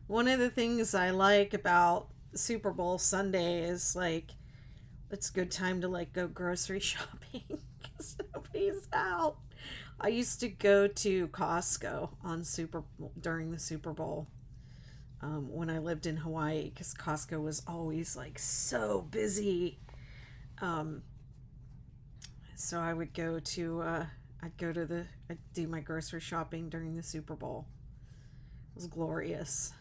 Speaker 1: One of the things I like about Super Bowl Sunday is like it's a good time to like go grocery shopping because nobody's out. I used to go to Costco on Super during the Super Bowl when I lived in Hawaii because Costco was always like so busy. Um, so I'd do my grocery shopping during the Super Bowl. It was glorious.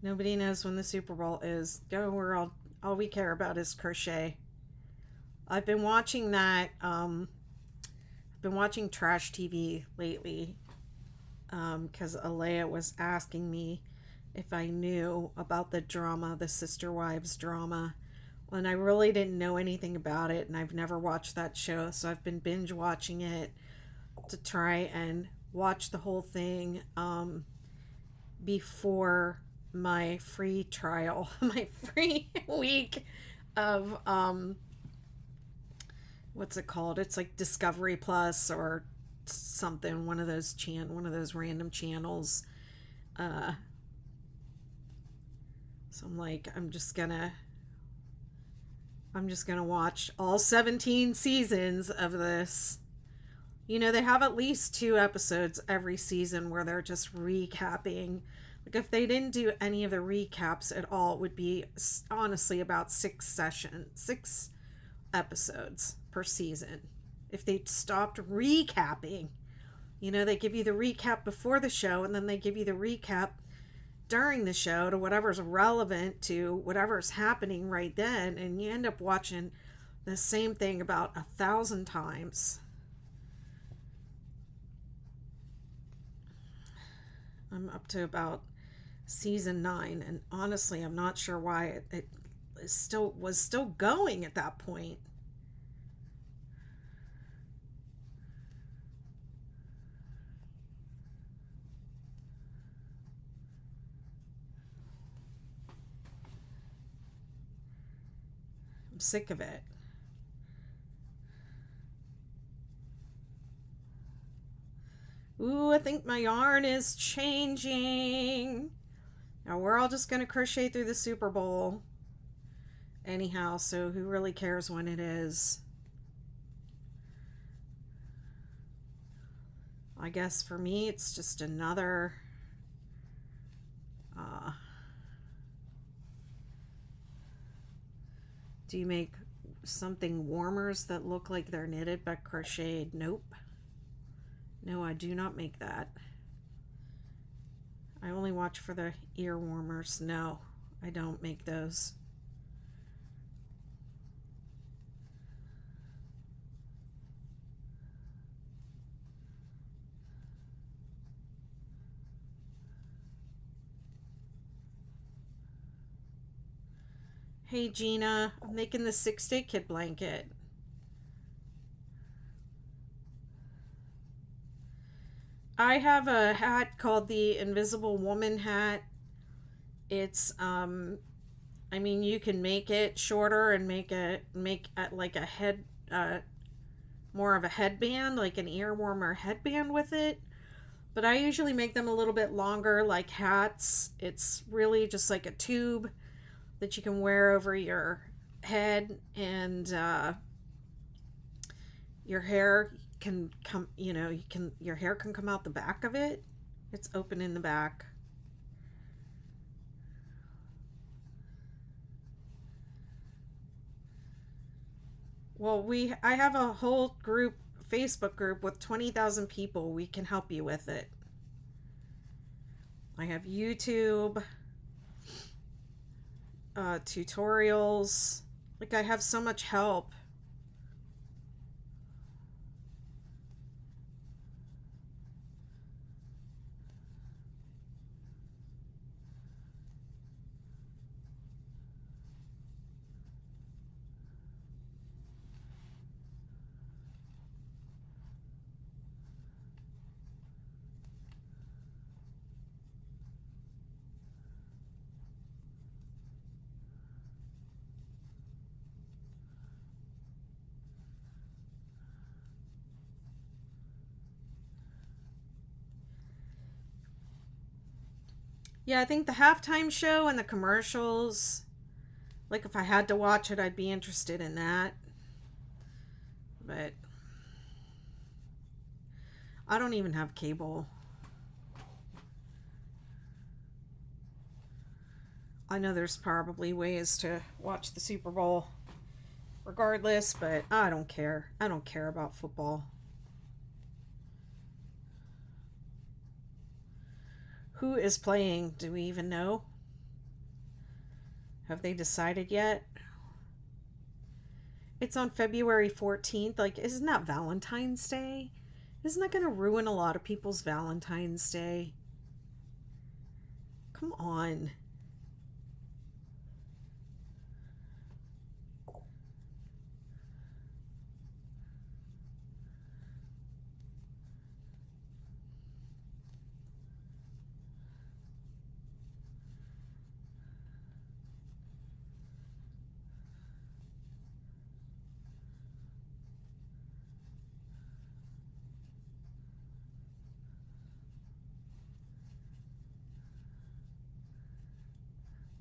Speaker 1: Nobody knows when the Super Bowl is. Go, we're all we care about is crochet. I've been watching that. I've been watching trash TV lately because Alea was asking me if I knew about the drama, the Sister Wives drama. And I really didn't know anything about it, and I've never watched that show, so I've been binge watching it to try and watch the whole thing before my free trial, my free week of what's it called? It's like Discovery Plus or something, one of those random channels. Uh, so I'm like, I'm just gonna watch all 17 seasons of this. You know, they have at least two episodes every season where they're just recapping. Like, if they didn't do any of the recaps at all, it would be honestly about six episodes per season. If they stopped recapping, you know, they give you the recap before the show and then they give you the recap during the show to whatever's relevant to whatever's happening right then, and you end up watching the same thing about 1,000 times. I'm up to about season 9, and honestly, I'm not sure why it still was still going at that point. I'm sick of it. Ooh, I think my yarn is changing. Now we're all just going to crochet through the Super Bowl. Anyhow, so who really cares when it is? I guess for me, it's just another. Uh, do you make something warmers that look like they're knitted but crocheted? Nope. No, I do not make that. I only watch for the ear warmers. No, I don't make those. Hey Gina, I'm making the 6-day kid blanket. I have a hat called the Invisible Woman hat. It's I mean you can make it shorter and make like a head more of a headband, like an ear warmer headband with it. But I usually make them a little bit longer like hats. It's really just like a tube that you can wear over your head, and your hair can come, you know, your hair can come out the back of it. It's open in the back. Well, I have a whole group Facebook group with 20,000 people. We can help you with it. I have YouTube, tutorials. Like, I have so much help. Yeah, I think the halftime show and the commercials, like if I had to watch it, I'd be interested in that. But I don't even have cable. I know there's probably ways to watch the Super Bowl regardless, but I don't care. I don't care about football. Who is playing? Do we even know? Have they decided yet? It's on February 14th. Like, isn't that Valentine's Day? Isn't that going to ruin a lot of people's Valentine's Day? Come on.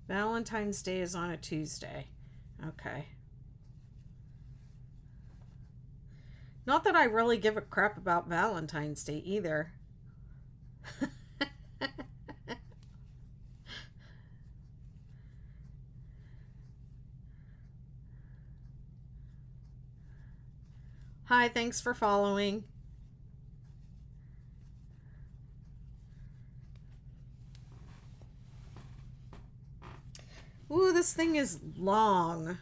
Speaker 1: Valentine's Day is on a Tuesday. Okay. Not that I really give a crap about Valentine's Day either. Hi, thanks for following. Ooh, this thing is long.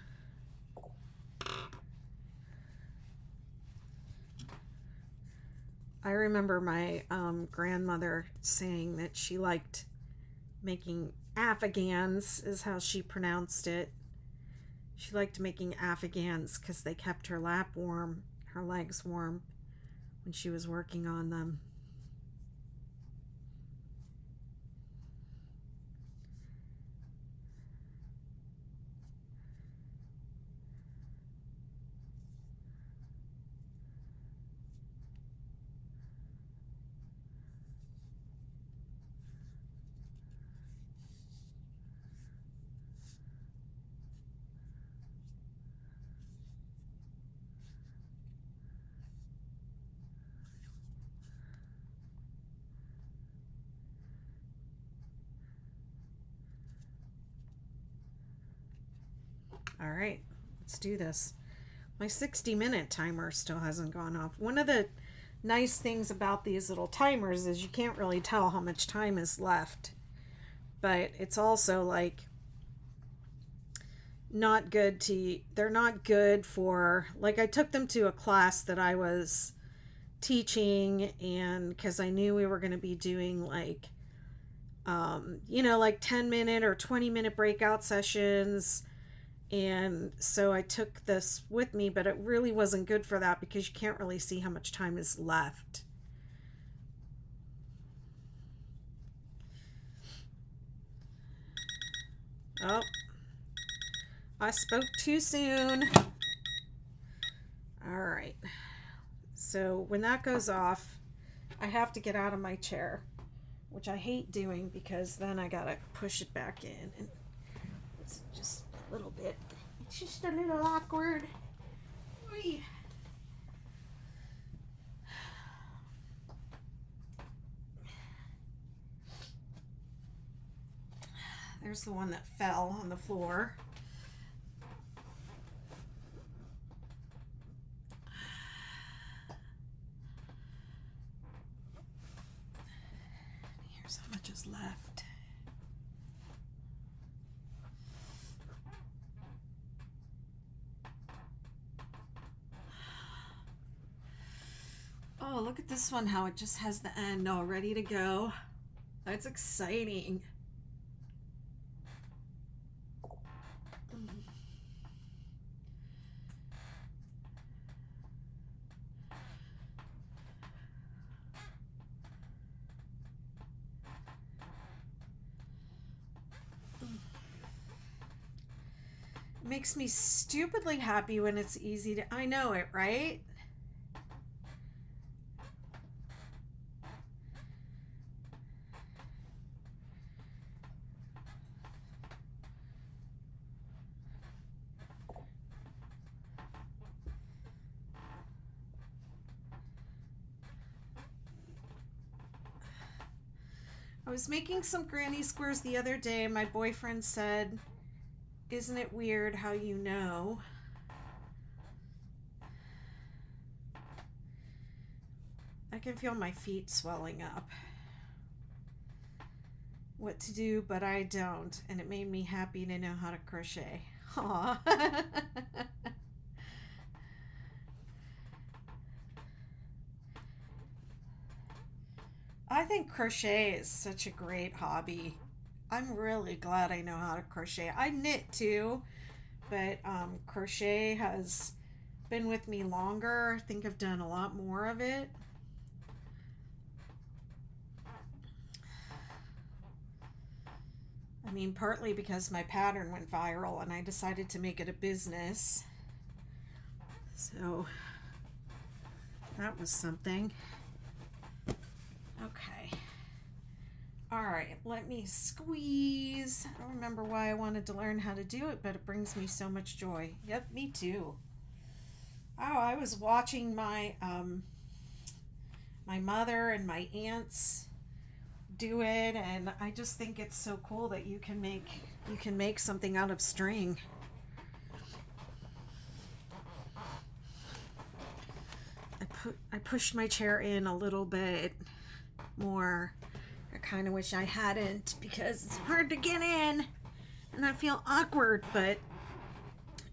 Speaker 1: I remember my grandmother saying that she liked making Afghans, is how she pronounced it. She liked making Afghans because they kept her lap warm, her legs warm when she was working on them. All right, let's do this. My 60-minute timer still hasn't gone off. One of the nice things about these little timers is you can't really tell how much time is left. But it's also like not good to, they're not good for, like I took them to a class that I was teaching, and because I knew we were going to be doing like, like 10-minute or 20-minute breakout sessions. And so I took this with me, but it really wasn't good for that because you can't really see how much time is left. Oh, I spoke too soon. All right. So when that goes off, I have to get out of my chair, which I hate doing because then I gotta push it back in, and it's just a little bit. It's just a little awkward. Oy. There's the one that fell on the floor. rows left. Oh, look at this one, how it just has the end all ready to go. That's exciting. It makes me stupidly happy when it's easy to, I know it, right? I was making some granny squares the other day and my boyfriend said, "Isn't it weird how you know?" I can feel my feet swelling up. What to do, but I don't, and it made me happy to know how to crochet. Aww. I think crochet is such a great hobby. I'm really glad I know how to crochet. I knit too, but crochet has been with me longer. I think I've done a lot more of it. I mean, partly because my pattern went viral and I decided to make it a business. So that was something. Okay. All right, let me squeeze. I don't remember why I wanted to learn how to do it, but it brings me so much joy. Yep, me too. Oh, I was watching my my mother and my aunts do it, and I just think it's so cool that you can make something out of string. I pushed my chair in a little bit more. I kind of wish I hadn't because it's hard to get in and I feel awkward, but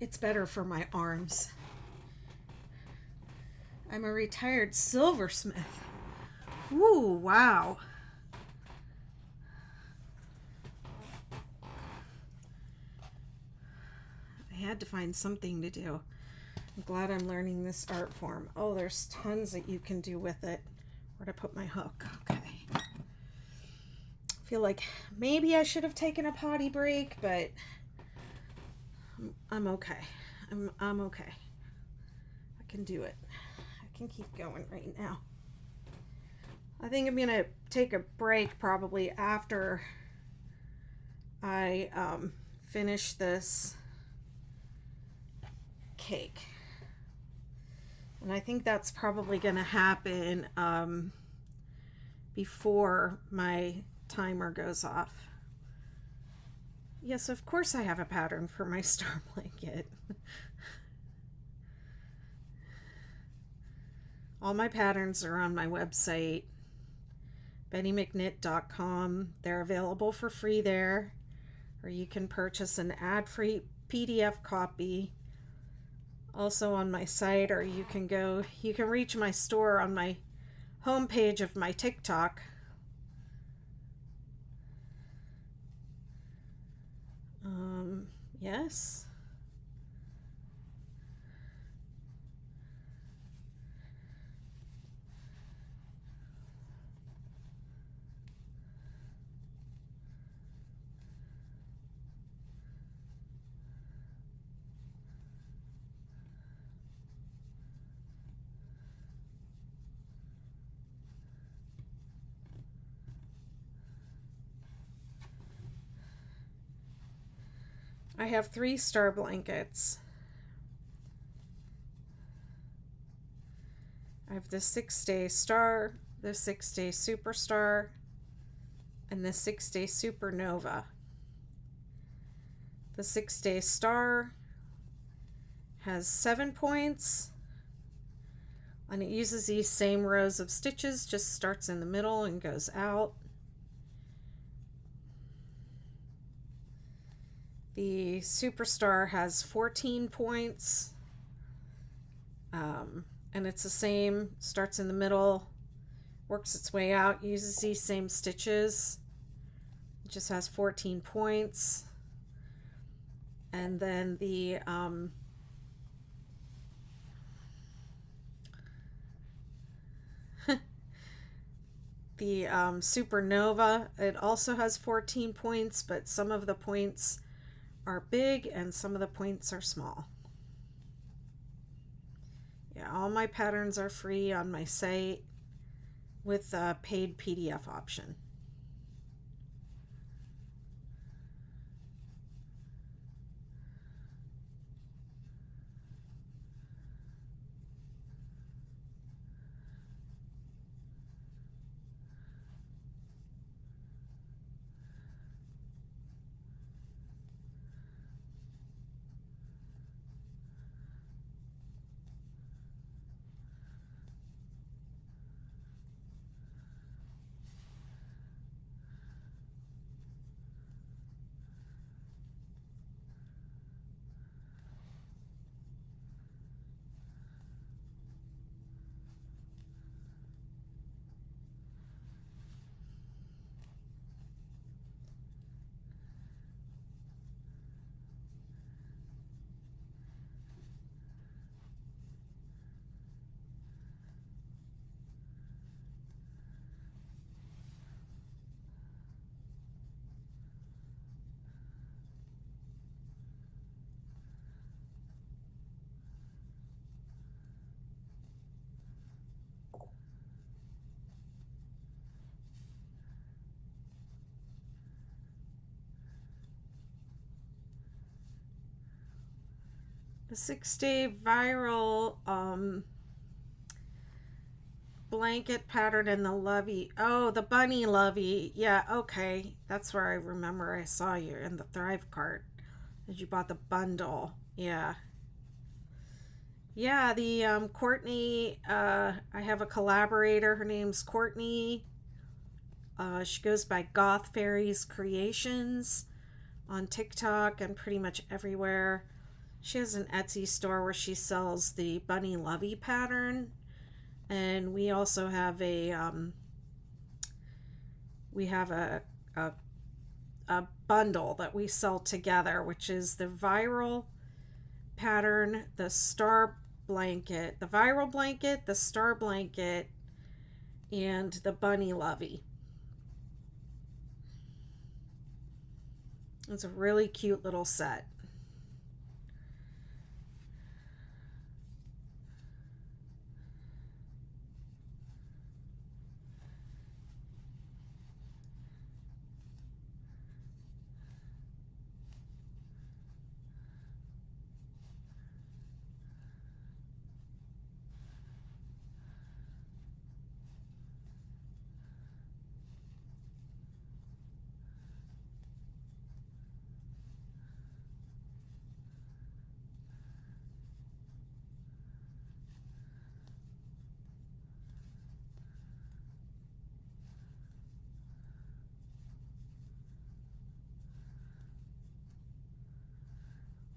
Speaker 1: it's better for my arms. I'm a retired silversmith. Ooh, wow. I had to find something to do. I'm glad I'm learning this art form. Oh, there's tons that you can do with it. Where'd I put my hook? Okay. I feel like maybe I should have taken a potty break, but I'm okay. I'm okay. I can do it. I can keep going right now. I think I'm gonna take a break probably after I finish this cake. And I think that's probably going to happen before my timer goes off. Yes, of course I have a pattern for my star blanket. All my patterns are on my website, bettymcknit.com. They're available for free there, or you can purchase an ad-free PDF copy also on my site, or you can reach my store on my homepage of my TikTok. Yes. I have 3 star blankets. I have the 6-day star, the 6-day superstar, and the 6-day supernova. The 6-day star has 7 points, and it uses these same rows of stitches, just starts in the middle and goes out. The Superstar has 14 points. And it's the same, starts in the middle, works its way out, uses these same stitches. It just has 14 points. And then the the Supernova, it also has 14 points, but some of the points are big and some of the points are small. Yeah, all my patterns are free on my site with a paid PDF option. The 6-day viral blanket pattern in the Lovey. Oh, the bunny Lovey. Yeah, okay. That's where I remember I saw you in the Thrive cart. That you bought the bundle. Yeah. Yeah, the Courtney, I have a collaborator. Her name's Courtney. She goes by Goth Fairies Creations on TikTok and pretty much everywhere. She has an Etsy store where she sells the Bunny Lovey pattern, and we also have a a bundle that we sell together, which is the viral pattern, the star blanket, the viral blanket, the star blanket, and the Bunny Lovey. It's a really cute little set.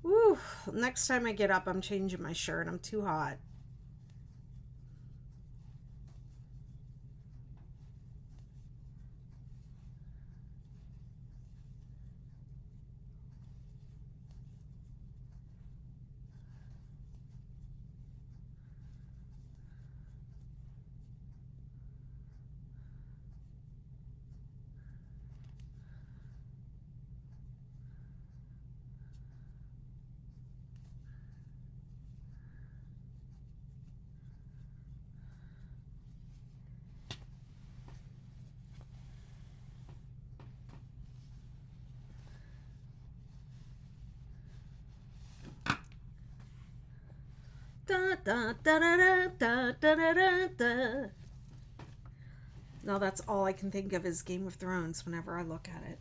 Speaker 1: Woo, next time I get up, I'm changing my shirt. I'm too hot. Da, da, da, da, da, da, da, da, da. Now that's all I can think of is Game of Thrones whenever I look at it.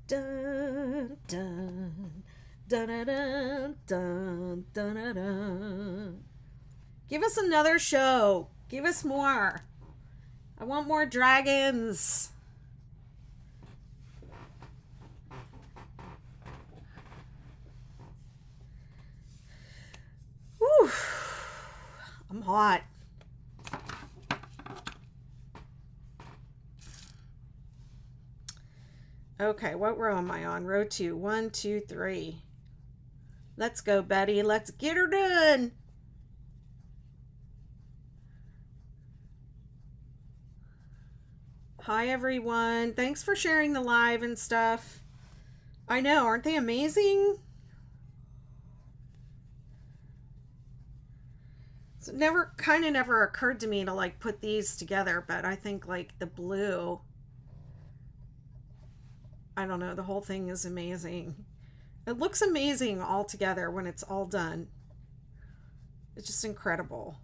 Speaker 1: Dun, dun, dun, dun, dun, dun, dun, dun. Give us another show. Give us more. I want more dragons. I'm hot. Okay, what row am I on? Row 2. 1, 2, 3. Let's go, Betty. Let's get her done. Hi, everyone. Thanks for sharing the live and stuff. I know, aren't they amazing? So it never occurred to me to like put these together, but I think like the blue, I don't know, the whole thing is amazing. It looks amazing all together when it's all done. It's just incredible.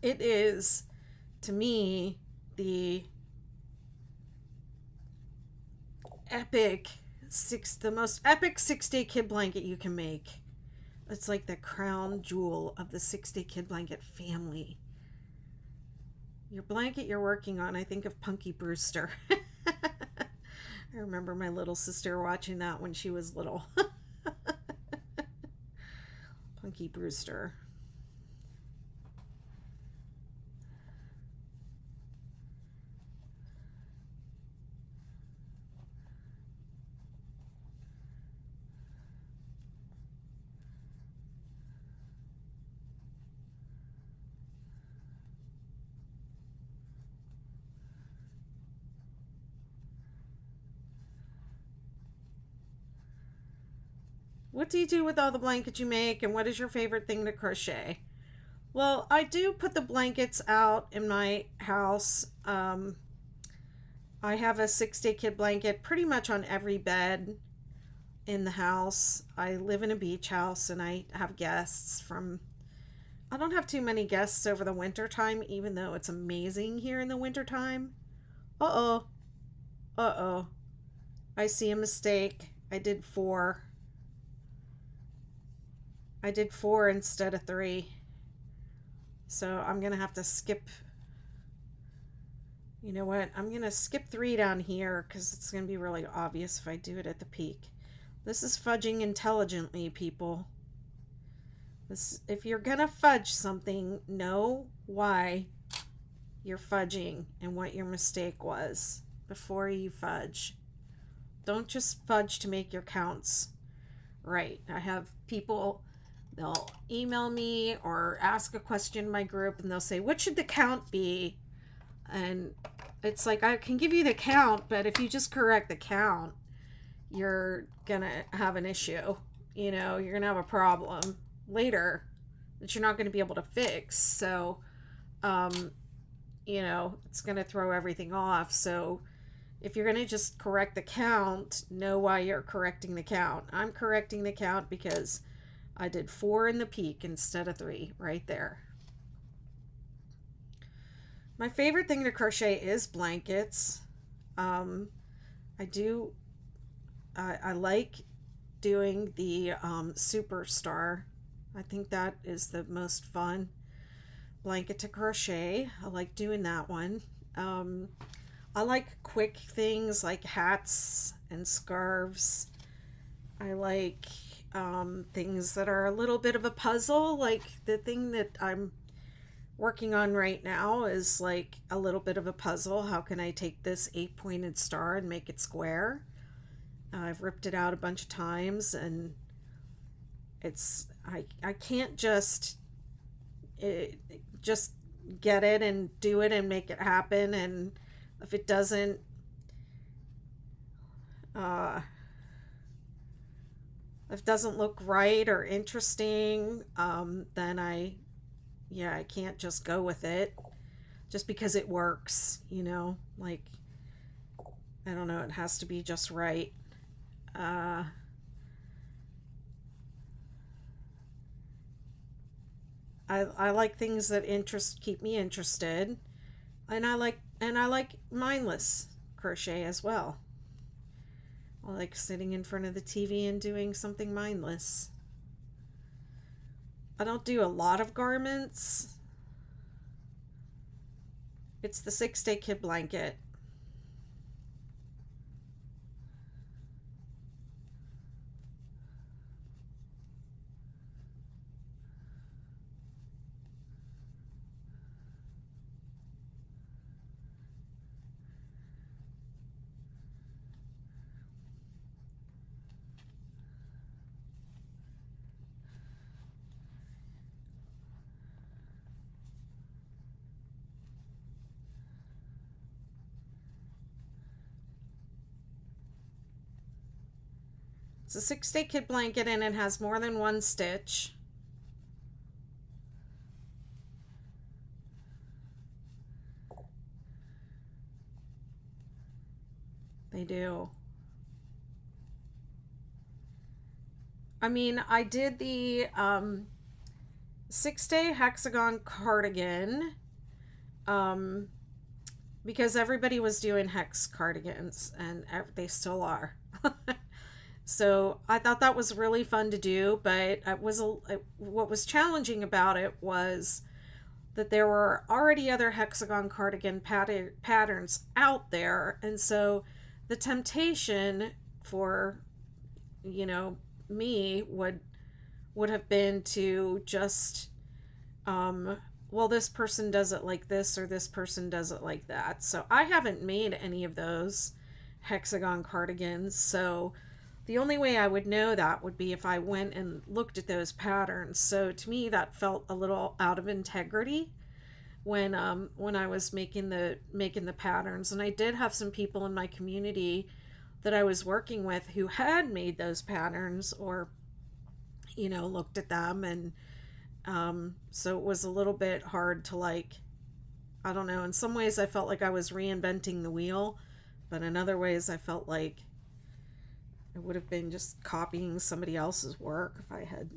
Speaker 1: It is, to me, the most epic 6-day kid blanket you can make. It's like the crown jewel of the 6-day kid blanket family. Your blanket you're working on, I think of Punky Brewster. I remember my little sister watching that when she was little. Punky Brewster. What do you do with all the blankets you make, and what is your favorite thing to crochet? Well, I do put the blankets out in my house. I have a 6-day kid blanket pretty much on every bed in the house. I live in a beach house and I have guests from. I don't have too many guests over the winter time, even though it's amazing here in the winter time. Uh-oh. Uh-oh. I see a mistake. I did 4. I did 4 instead of 3. So I'm going to have to skip. You know what? I'm going to skip 3 down here because it's going to be really obvious if I do it at the peak. This is fudging intelligently, people. If you're going to fudge something, know why you're fudging and what your mistake was before you fudge. Don't just fudge to make your counts right. I have people, they'll email me or ask a question in my group and they'll say, what should the count be? And it's like, I can give you the count, but if you just correct the count, you're gonna have an issue. You're gonna have a problem later that you're not going to be able to fix. So it's going to throw everything off. So if you're going to just correct the count, know why you're correcting the count. I'm correcting the count because I did 4 in the peak instead of 3 right there. My favorite thing to crochet is blankets. I like doing the Superstar. I think that is the most fun blanket to crochet. I like doing that one. I like quick things like hats and scarves. I like things that are a little bit of a puzzle. Like the thing that I'm working on right now is like a little bit of a puzzle. How can I take this 8-pointed star and make it square? I've ripped it out a bunch of times and I can't just get it and do it and make it happen, and if it doesn't look right or interesting, then I can't just go with it just because it works, like I don't know, it has to be just right. I like things that keep me interested, and I like mindless crochet as well. I like sitting in front of the TV and doing something mindless. I don't do a lot of garments. It's the 6-day kid blanket. It's a 6-day kit blanket and it has more than one stitch. They do. I mean, I did the 6-day hexagon cardigan um, because everybody was doing hex cardigans and they still are. So I thought that was really fun to do, but what was challenging about it was that there were already other hexagon cardigan patterns out there, and so the temptation for, you know, me would have been to just well, this person does it like this or this person does it like that. So I haven't made any of those hexagon cardigans, so the only way I would know that would be if I went and looked at those patterns. So to me that felt a little out of integrity when I was making the patterns. And I did have some people in my community that I was working with who had made those patterns, or you know, looked at them, and so it was a little bit hard to, like, I don't know, in some ways I felt like I was reinventing the wheel, but in other ways I felt like it would have been just copying somebody else's work if I had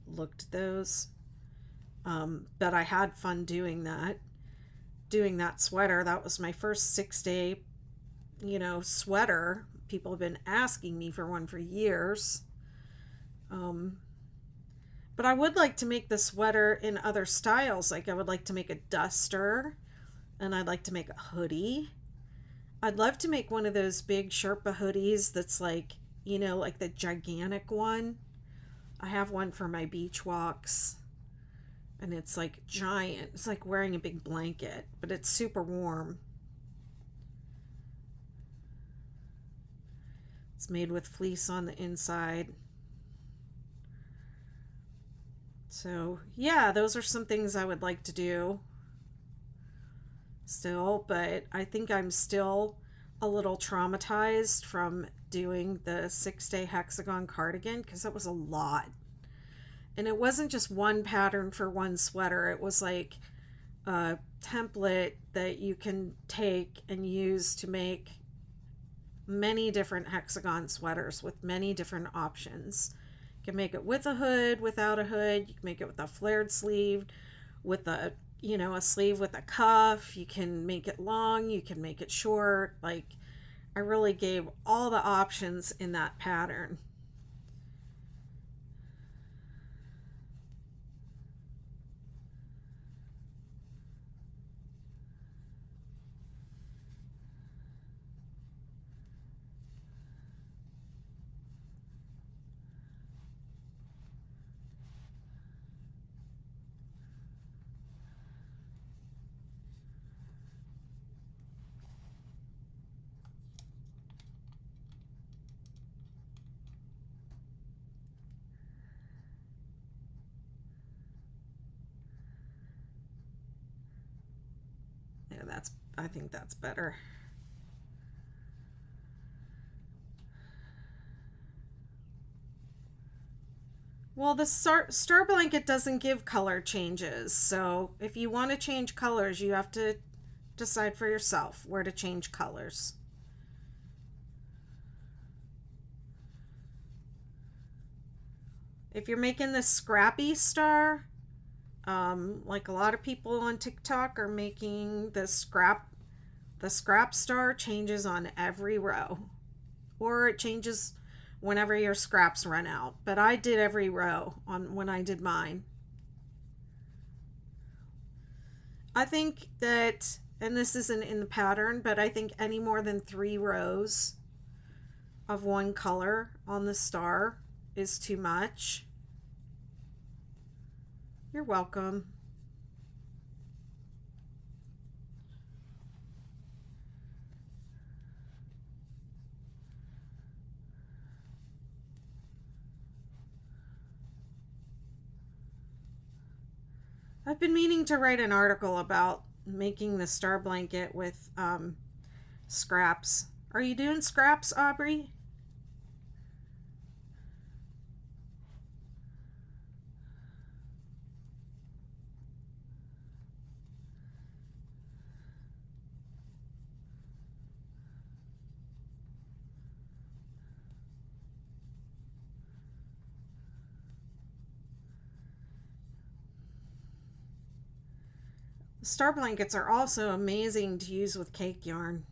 Speaker 1: looked at those. But I had fun doing that sweater. That was my first 6-day, you know, sweater. People have been asking me for one for years. But I would like to make the sweater in other styles. Like I would like to make a duster, and I'd like to make a hoodie. I'd love to make one of those big Sherpa hoodies that's like, you know, like the gigantic one. I have one for my beach walks, and it's like giant. It's like wearing a big blanket, but it's super warm. It's made with fleece on the inside. So yeah, those are some things I would like to do still, but I think I'm still a little traumatized from doing the 6-day hexagon cardigan because it was a lot. And it wasn't just one pattern for one sweater. It was like a template that you can take and use to make many different hexagon sweaters with many different options. You can make it with a hood, without a hood. You can make it with a flared sleeve, with a, you know, a sleeve with a cuff. You can make it long, you can make it short. Like, I really gave all the options in that pattern. Yeah, I think that's better. Well, the star blanket doesn't give color changes, so if you want to change colors, you have to decide for yourself where to change colors. If you're making the scrappy star, like a lot of people on TikTok are making the scrap star changes on every row, or it changes whenever your scraps run out. But I did every row on when I did mine. I think that, and this isn't in the pattern, but I think any more than 3 rows of one color on the star is too much. You're welcome. I've been meaning to write an article about making the star blanket with scraps. Are you doing scraps, Aubrey? Star blankets are also amazing to use with cake yarn.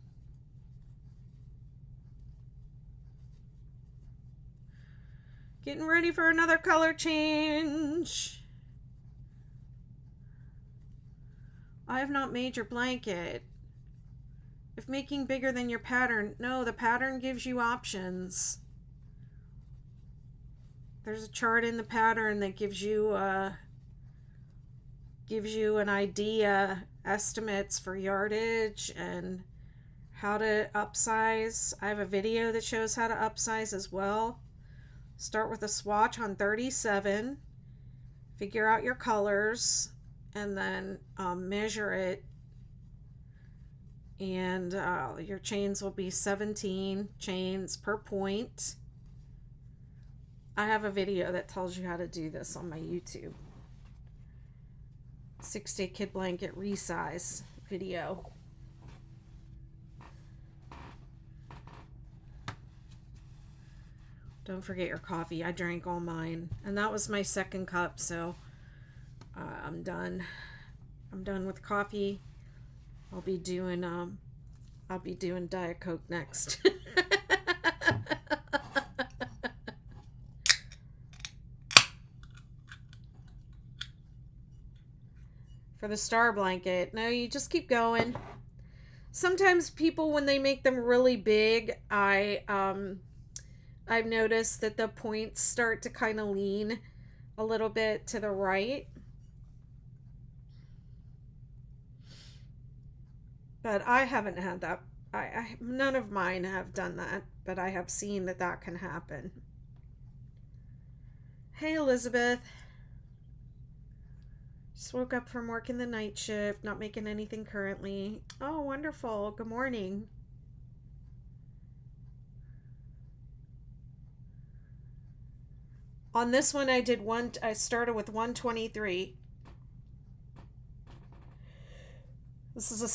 Speaker 1: Getting ready for another color change. I have not made your blanket. If making bigger than your pattern, no, the pattern gives you options. There's a chart in the pattern that gives you an idea, estimates for yardage and how to upsize. I have a video that shows how to upsize as well. Start with a swatch on 37, figure out your colors, and then measure it. And your chains will be 17 chains per point. I have a video that tells you how to do this on my YouTube. 6-day kid blanket resize video. Don't forget your coffee. I drank all mine, and that was my second cup, so I'm done. I'm done with coffee. I'll be doing Diet Coke next. For the star blanket, no, you just keep going. Sometimes people, when they make them really big, I've noticed that the points start to kind of lean a little bit to the right. But I haven't had that. None of mine have done that, but I have seen that that can happen. Hey, Elizabeth. Just woke up from working the night shift, not making anything currently. Oh, wonderful. Good morning. On this one, I started with 123. This is a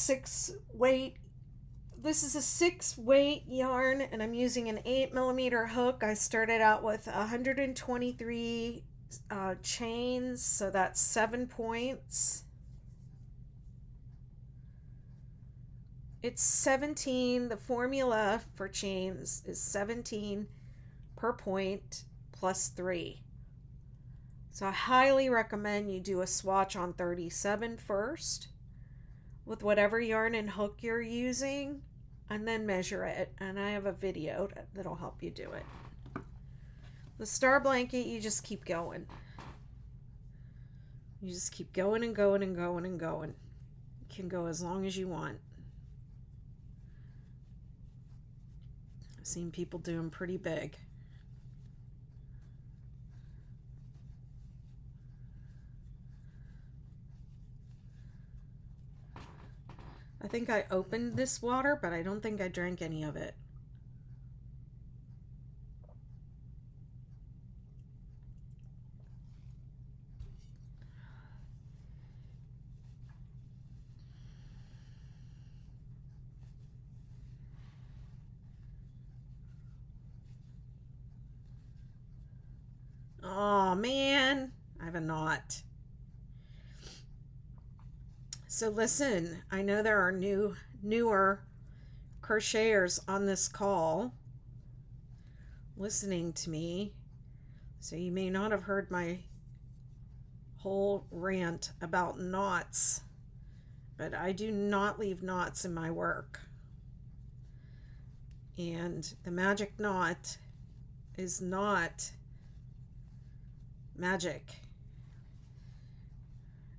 Speaker 1: 6-weight yarn, and I'm using an 8mm hook. I started out with 123 chains, so that's 7 points. It's 17. The formula for chains is 17 per point plus 3. So I highly recommend you do a swatch on 37 first with whatever yarn and hook you're using, and then measure it. And I have a video that'll help you do it. The star blanket, you just keep going. You just keep going and going and going and going. You can go as long as you want. I've seen people do them pretty big. I think I opened this water, but I don't think I drank any of it. Oh man, I have a knot. So listen, I know there are newer crocheters on this call listening to me, so you may not have heard my whole rant about knots, but I do not leave knots in my work. And the magic knot is not magic.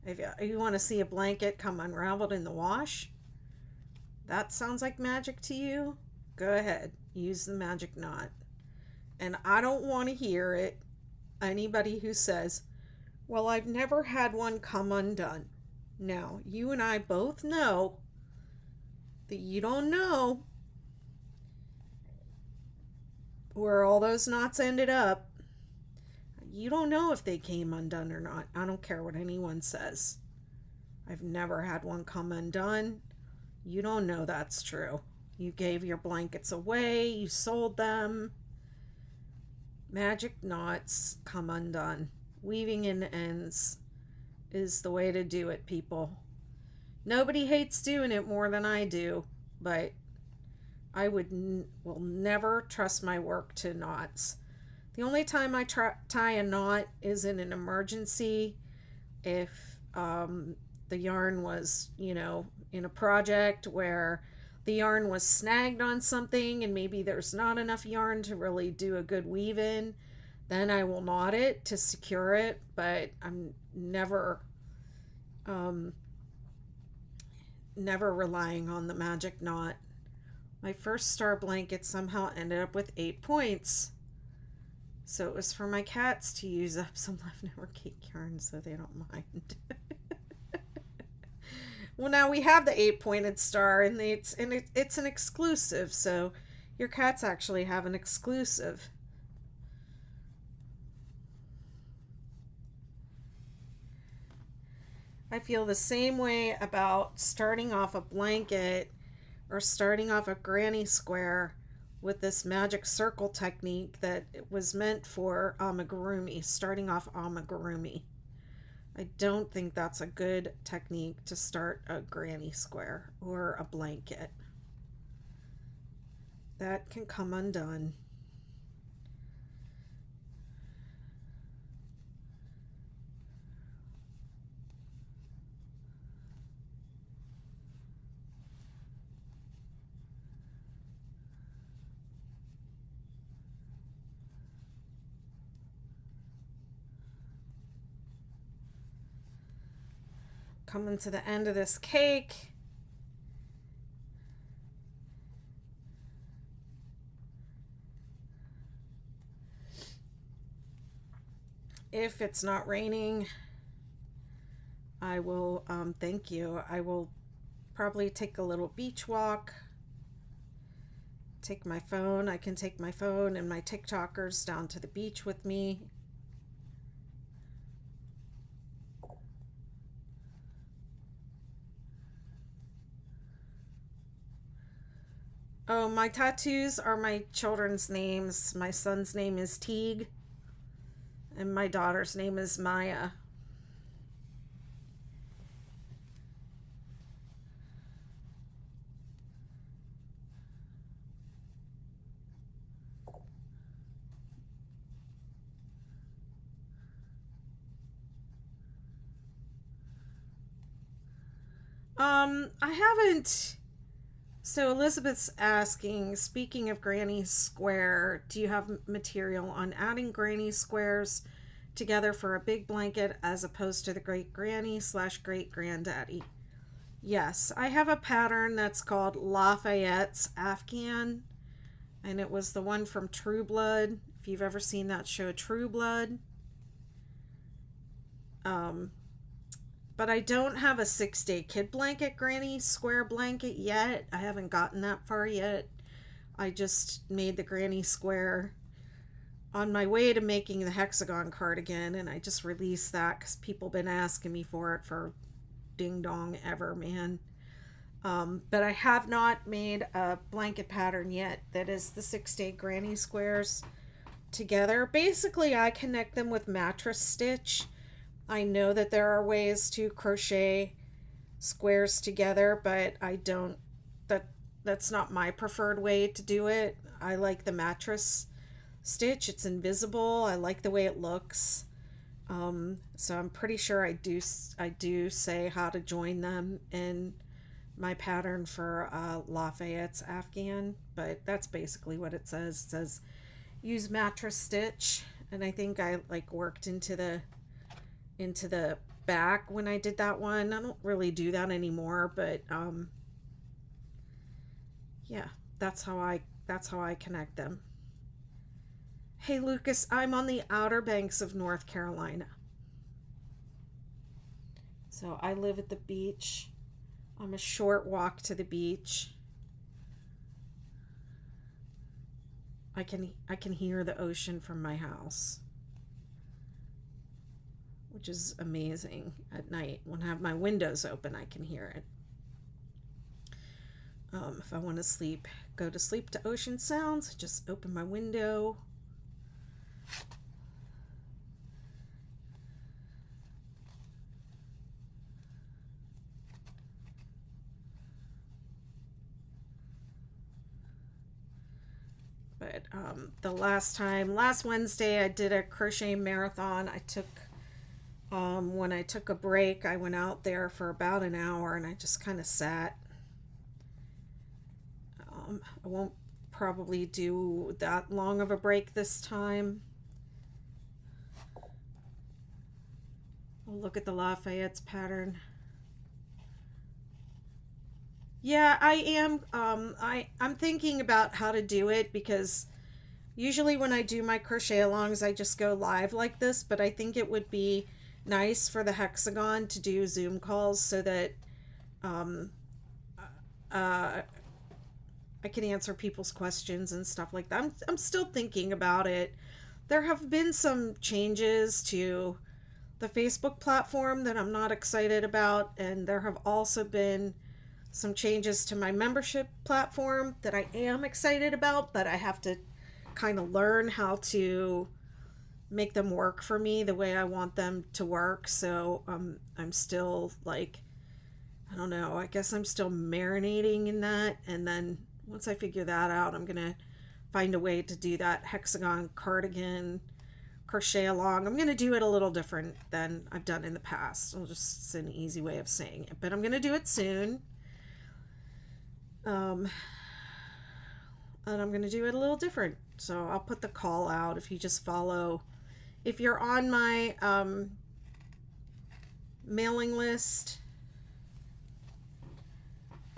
Speaker 1: If you want to see a blanket come unraveled in the wash, that sounds like magic to you, go ahead, use the magic knot. And I don't want to hear it, anybody who says, well, I've never had one come undone. Now, you and I both know that you don't know where all those knots ended up. You don't know if they came undone or not. I don't care what anyone says. I've never had one come undone. You don't know that's true. You gave your blankets away. You sold them. Magic knots come undone. Weaving in ends is the way to do it, people. Nobody hates doing it more than I do, but I will never trust my work to knots. The only time I tie a knot is in an emergency, if the yarn was, in a project where the yarn was snagged on something and maybe there's not enough yarn to really do a good weave in, then I will knot it to secure it, but I'm um, never relying on the magic knot. My first star blanket somehow ended up with 8 points. So it was for my cats to use up some leftover cake yarn so they don't mind. Well, now we have the 8-pointed star, and it's an exclusive, so your cats actually have an exclusive. I feel the same way about starting off a blanket or starting off a granny square with this magic circle technique that was meant for amigurumi, starting off amigurumi. I don't think that's a good technique to start a granny square or a blanket. That can come undone. Coming to the end of this cake. If it's not raining, I will, thank you. I will probably take a little beach walk. Take my phone. I can take my phone and my TikTokers down to the beach with me. Oh, my tattoos are my children's names. My son's name is Teague, and my daughter's name is Maya. I haven't. So Elizabeth's asking, speaking of granny square, do you have material on adding granny squares together for a big blanket as opposed to the great granny / great granddaddy? Yes, I have a pattern that's called Lafayette's Afghan, and it was the one from True Blood. If you've ever seen that show, True Blood. But I don't have a 6-day kid blanket granny square blanket yet. I haven't gotten that far yet. I just made the granny square on my way to making the hexagon cardigan, and I just released that because people been asking me for it for ding dong ever, man. But I have not made a blanket pattern yet that is the 6-day granny squares together. Basically, I connect them with mattress stitch. I know that there are ways to crochet squares together, but I don't, that's not my preferred way to do it. I like the mattress stitch. It's invisible. I like the way it looks. So I'm pretty sure I do say how to join them in my pattern for Lafayette's Afghan, but that's basically what it says. It says use mattress stitch, and I think I worked into the back when I did that one. I don't really do that anymore, but yeah, that's how I connect them. Hey Lucas, I'm on the Outer Banks of North Carolina. So I live at the beach. I'm a short walk to the beach. I can hear the ocean from my house, which is amazing at night. When I have my windows open, I can hear it. If I want to go to sleep to ocean sounds, just open my window. But last Wednesday, I did a crochet marathon. When I took a break, I went out there for about an hour and I just kind of sat. I won't probably do that long of a break this time. We'll look at the Lafayette's pattern. Yeah, I am. I'm thinking about how to do it because usually when I do my crochet alongs, I just go live like this, but I think it would be nice for the hexagon to do Zoom calls so that I can answer people's questions and stuff like that. I'm still thinking about it. There have been some changes to the Facebook platform that I'm not excited about, and there have also been some changes to my membership platform that I am excited about, but I have to kind of learn how to make them work for me the way I want them to work. So I'm still like, I don't know, I guess I'm still marinating in that, and then once I figure that out, I'm gonna find a way to do that hexagon cardigan crochet along. I'm gonna do it a little different than I've done in the past. It's an easy way of saying it, but I'm gonna do it soon. And I'm gonna do it a little different. So I'll put the call out if you just follow. If you're on my mailing list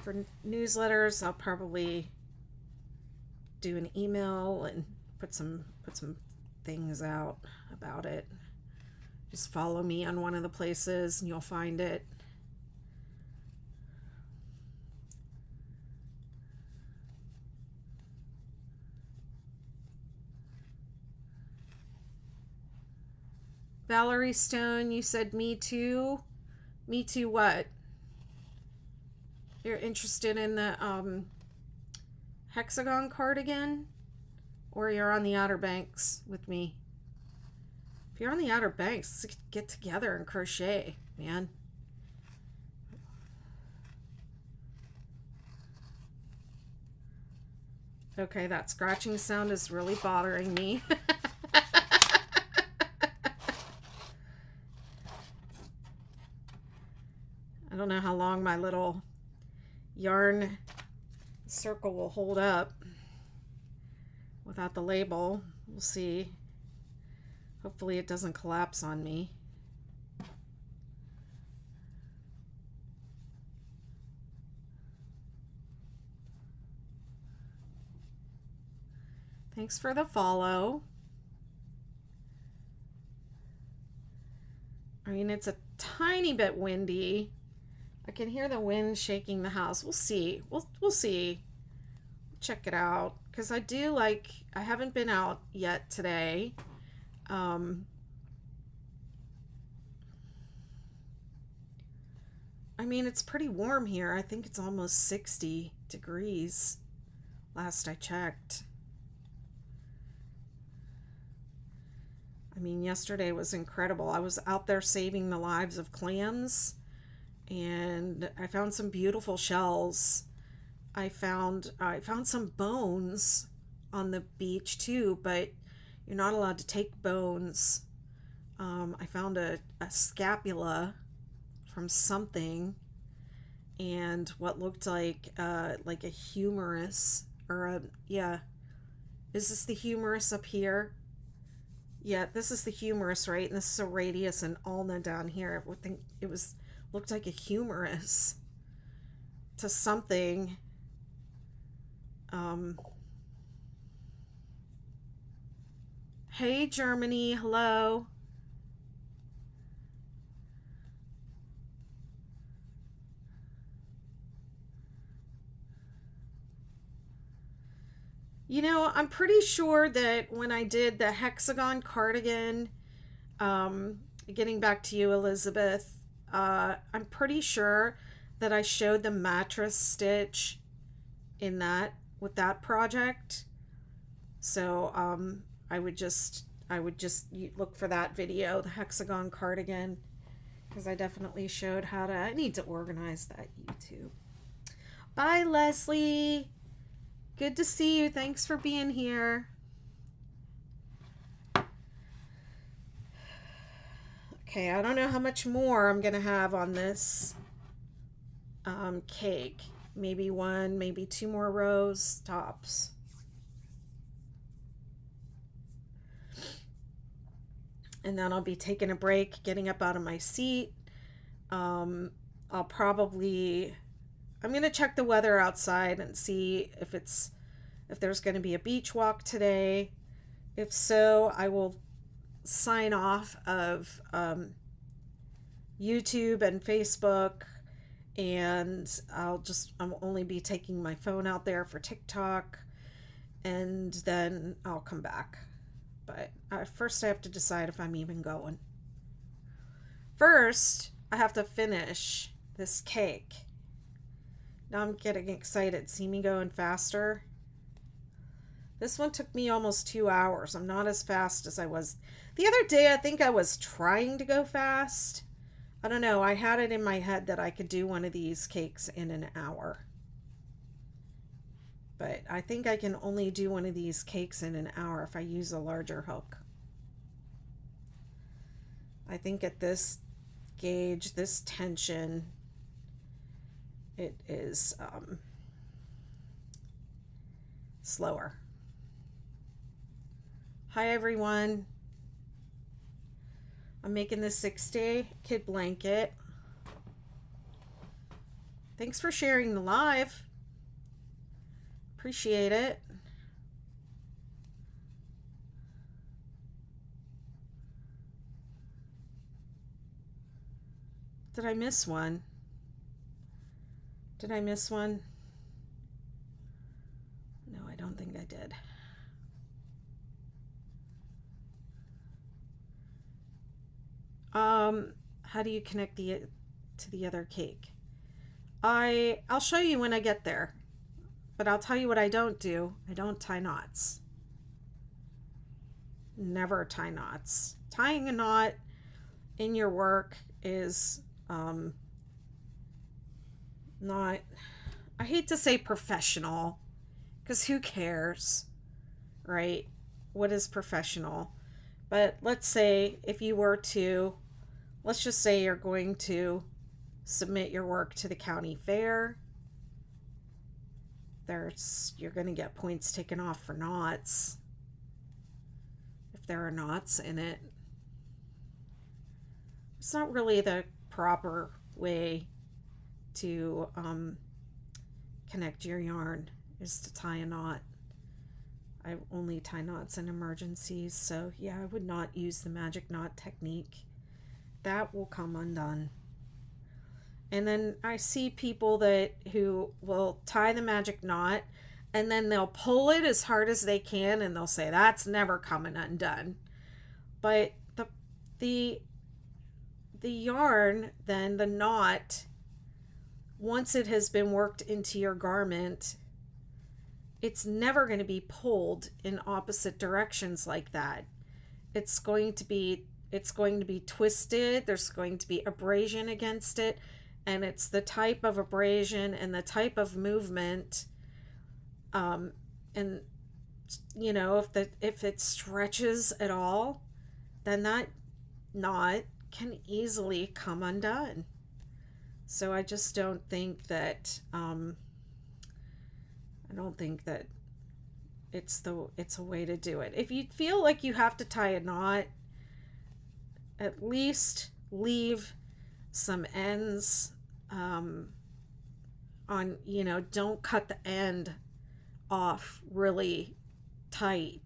Speaker 1: for newsletters, I'll probably do an email and put some things out about it. Just follow me on one of the places and you'll find it. Valerie Stone, you said me too. Me too what? You're interested in the hexagon cardigan? Or you're on the Outer Banks with me? If you're on the Outer Banks, let's get together and crochet, man. Okay, that scratching sound is really bothering me. I don't know how long my little yarn circle will hold up without the label. We'll see. Hopefully it doesn't collapse on me. Thanks for the follow. I mean, it's a tiny bit windy. I can hear the wind shaking the house. We'll see. We'll see. Check it out. Because I haven't been out yet today. I mean, it's pretty warm here. I think it's almost 60 degrees last I checked. I mean, yesterday was incredible. I was out there saving the lives of clams. And I found some beautiful shells. I found some bones on the beach too, but you're not allowed to take bones. I found a scapula from something, and what looked like a humerus, is this the humerus up here? Yeah, this is the humerus, right? And this is a radius and ulna down here. I think it looked like a humerus to something. Hey Germany, hello. You know, I'm pretty sure that when I did the hexagon cardigan, getting back to you, Elizabeth, I'm pretty sure that I showed the mattress stitch in that with that project. So I would just look for that video, the hexagon cardigan, because I definitely showed how I need to organize that YouTube. Bye, Leslie. Good to see you. Thanks for being here. Okay, I don't know how much more I'm going to have on this cake. Maybe one, maybe two more rows tops. And then I'll be taking a break, getting up out of my seat. I'm going to check the weather outside and see if there's going to be a beach walk today. If so, I will sign off of YouTube and Facebook, and I'll only be taking my phone out there for TikTok, and then I'll come back. But first I have to decide if I'm even going. First, I have to finish this cake. Now I'm getting excited. See me going faster? This one took me almost 2 hours. I'm not as fast as I was. The other day, I think I was trying to go fast. I don't know. I had it in my head that I could do one of these cakes in an hour. But I think I can only do one of these cakes in an hour if I use a larger hook. I think at this gauge, this tension, it is slower. Hi everyone. I'm making this 6-day kid blanket. Thanks for sharing the live. Appreciate it. Did I miss one? Did I miss one? No, I don't think I did. How do you connect to the other cake? I'll show you when I get there. But I'll tell you what I don't do. I don't tie knots. Never tie knots. Tying a knot in your work is not, I hate to say professional, because who cares, right? What is professional? But let's say if you were to, let's just say you're going to submit your work to the county fair. You're going to get points taken off for knots if there are knots in it. It's not really the proper way to connect your yarn, is to tie a knot. I only tie knots in emergencies, so yeah, I would not use the magic knot technique. That will come undone. And then I see people who will tie the magic knot and then they'll pull it as hard as they can and they'll say that's never coming undone. But the yarn, then the knot, once it has been worked into your garment, it's never going to be pulled in opposite directions like that. It's going to be twisted. There's going to be abrasion against it. And it's the type of abrasion and the type of movement, and you know, if it stretches at all, then that knot can easily come undone. So I just don't think that it's a way to do it. If you feel like you have to tie a knot, at least leave some ends on, don't cut the end off really tight.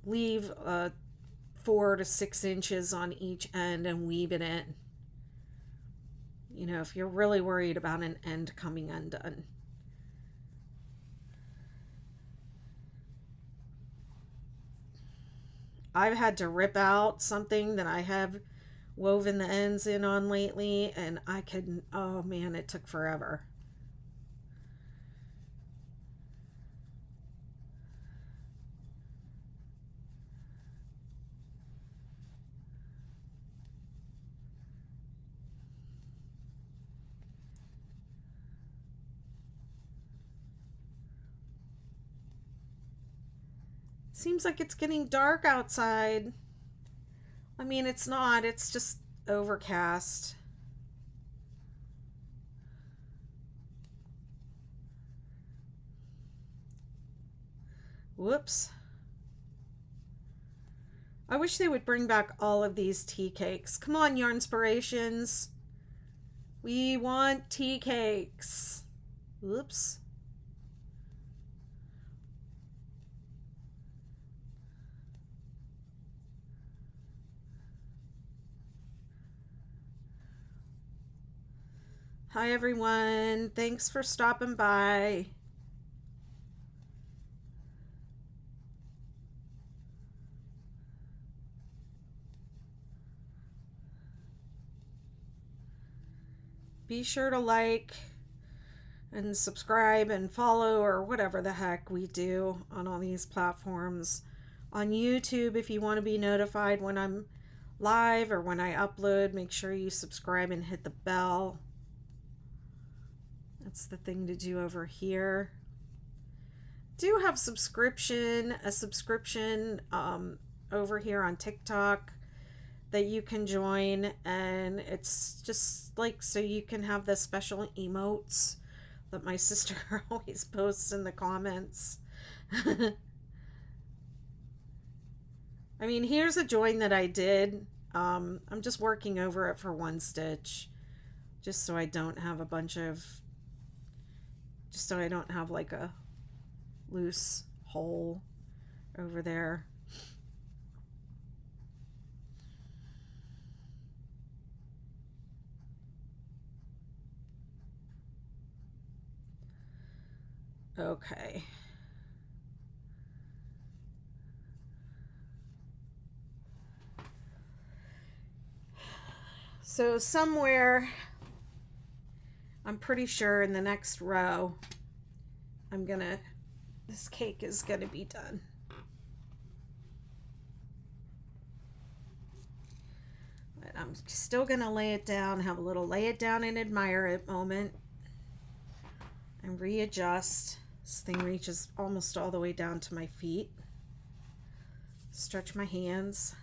Speaker 1: Leave 4 to 6 inches on each end and weave it in. If you're really worried about an end coming undone. I've had to rip out something that I have woven the ends in on lately, and I couldn't, oh man, it took forever. Seems like it's getting dark outside. I mean, it's not, it's just overcast. Whoops. I wish they would bring back all of these tea cakes. Come on, Yarnspirations. We want tea cakes. Whoops. Hi, everyone. Thanks for stopping by. Be sure to like and subscribe and follow or whatever the heck we do on all these platforms. On YouTube, if you want to be notified when I'm live or when I upload, make sure you subscribe and hit the bell. That's the thing to do over here. Do have a subscription over here on TikTok that you can join, and it's just like so you can have the special emotes that my sister always posts in the comments. I mean, here's a join that I did. I'm just working over it for one stitch, just so I don't have a bunch of, just so I don't have like a loose hole over there. Okay. So somewhere, I'm pretty sure in the next row, this cake is gonna be done. But I'm still gonna lay it down, have a little lay it down and admire it moment, and readjust. This thing reaches almost all the way down to my feet. Stretch my hands.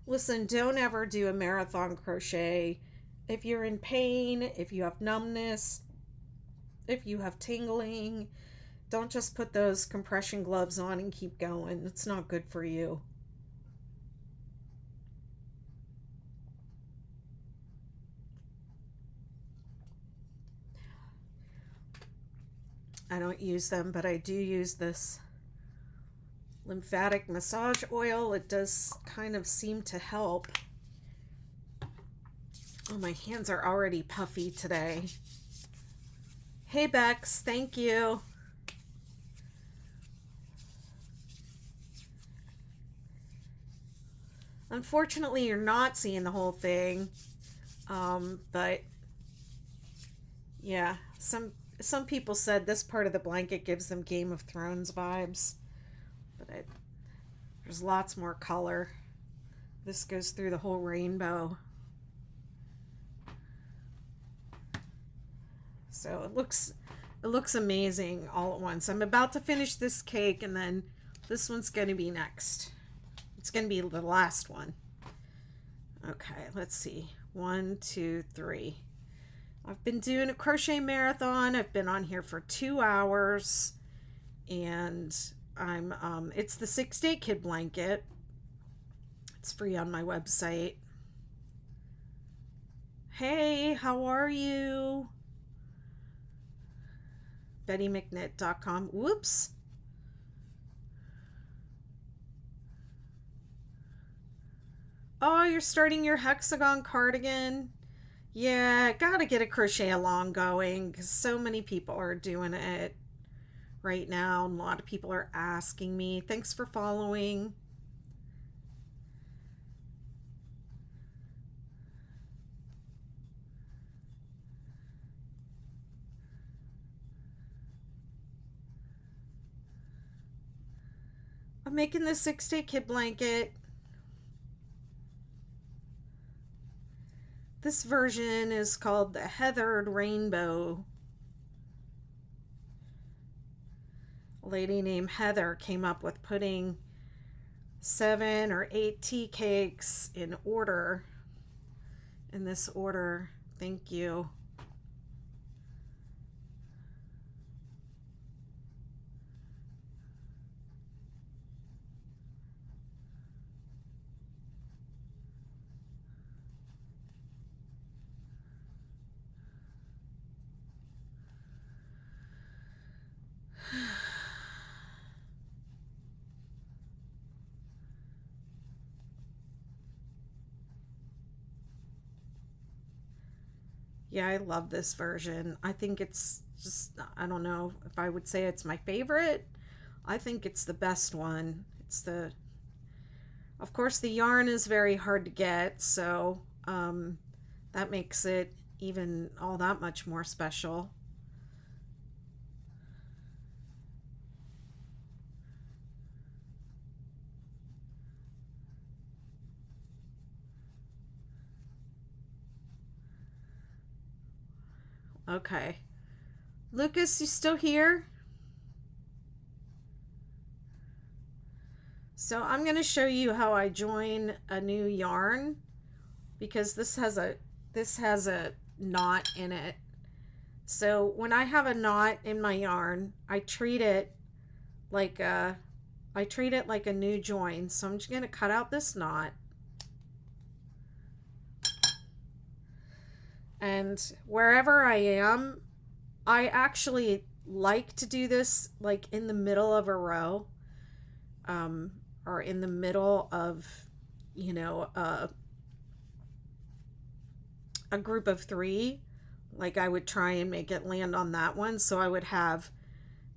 Speaker 1: Listen, don't ever do a marathon crochet if you're in pain, if you have numbness, if you have tingling. Don't just put those compression gloves on and keep going. It's not good for you. I don't use them, but I do use this lymphatic massage oil. It does kind of seem to help. Oh, my hands are already puffy today. Hey, Bex, thank you. Unfortunately, you're not seeing the whole thing. But yeah, some people said this part of the blanket gives them Game of Thrones vibes, but there's lots more color. This goes through the whole rainbow. So it looks amazing all at once. I'm about to finish this cake, and then this one's going to be next. It's going to be the last one. Okay, let's see. 1, 2, 3. I've been doing a crochet marathon. I've been on here for 2 hours, and it's the 6-day kid blanket. It's free on my website. Hey, how are you? BettyMcKnit.com. Whoops. Oh, you're starting your hexagon cardigan? Yeah, gotta get a crochet along going because so many people are doing it right now. And a lot of people are asking me. Thanks for following. I'm making the 6-day kid blanket. This version is called the Heathered Rainbow. a lady named Heather came up with putting 7 or 8 tea cakes in order, in this order. Thank you. Yeah, I love this version. I think it's just, I don't know if I would say it's my favorite. I think it's the best one. It's the, of course, the yarn is very hard to get, so that makes it even all that much more special. Okay. Lucas, you still here? So I'm going to show you how I join a new yarn, because this has a knot in it. So when I have a knot in my yarn, I treat it like a new join. So I'm just going to cut out this knot. And wherever I am, I actually like to do this like in the middle of a row, or in the middle of, you know, a group of 3. Like I would try and make it land on that one, so I would have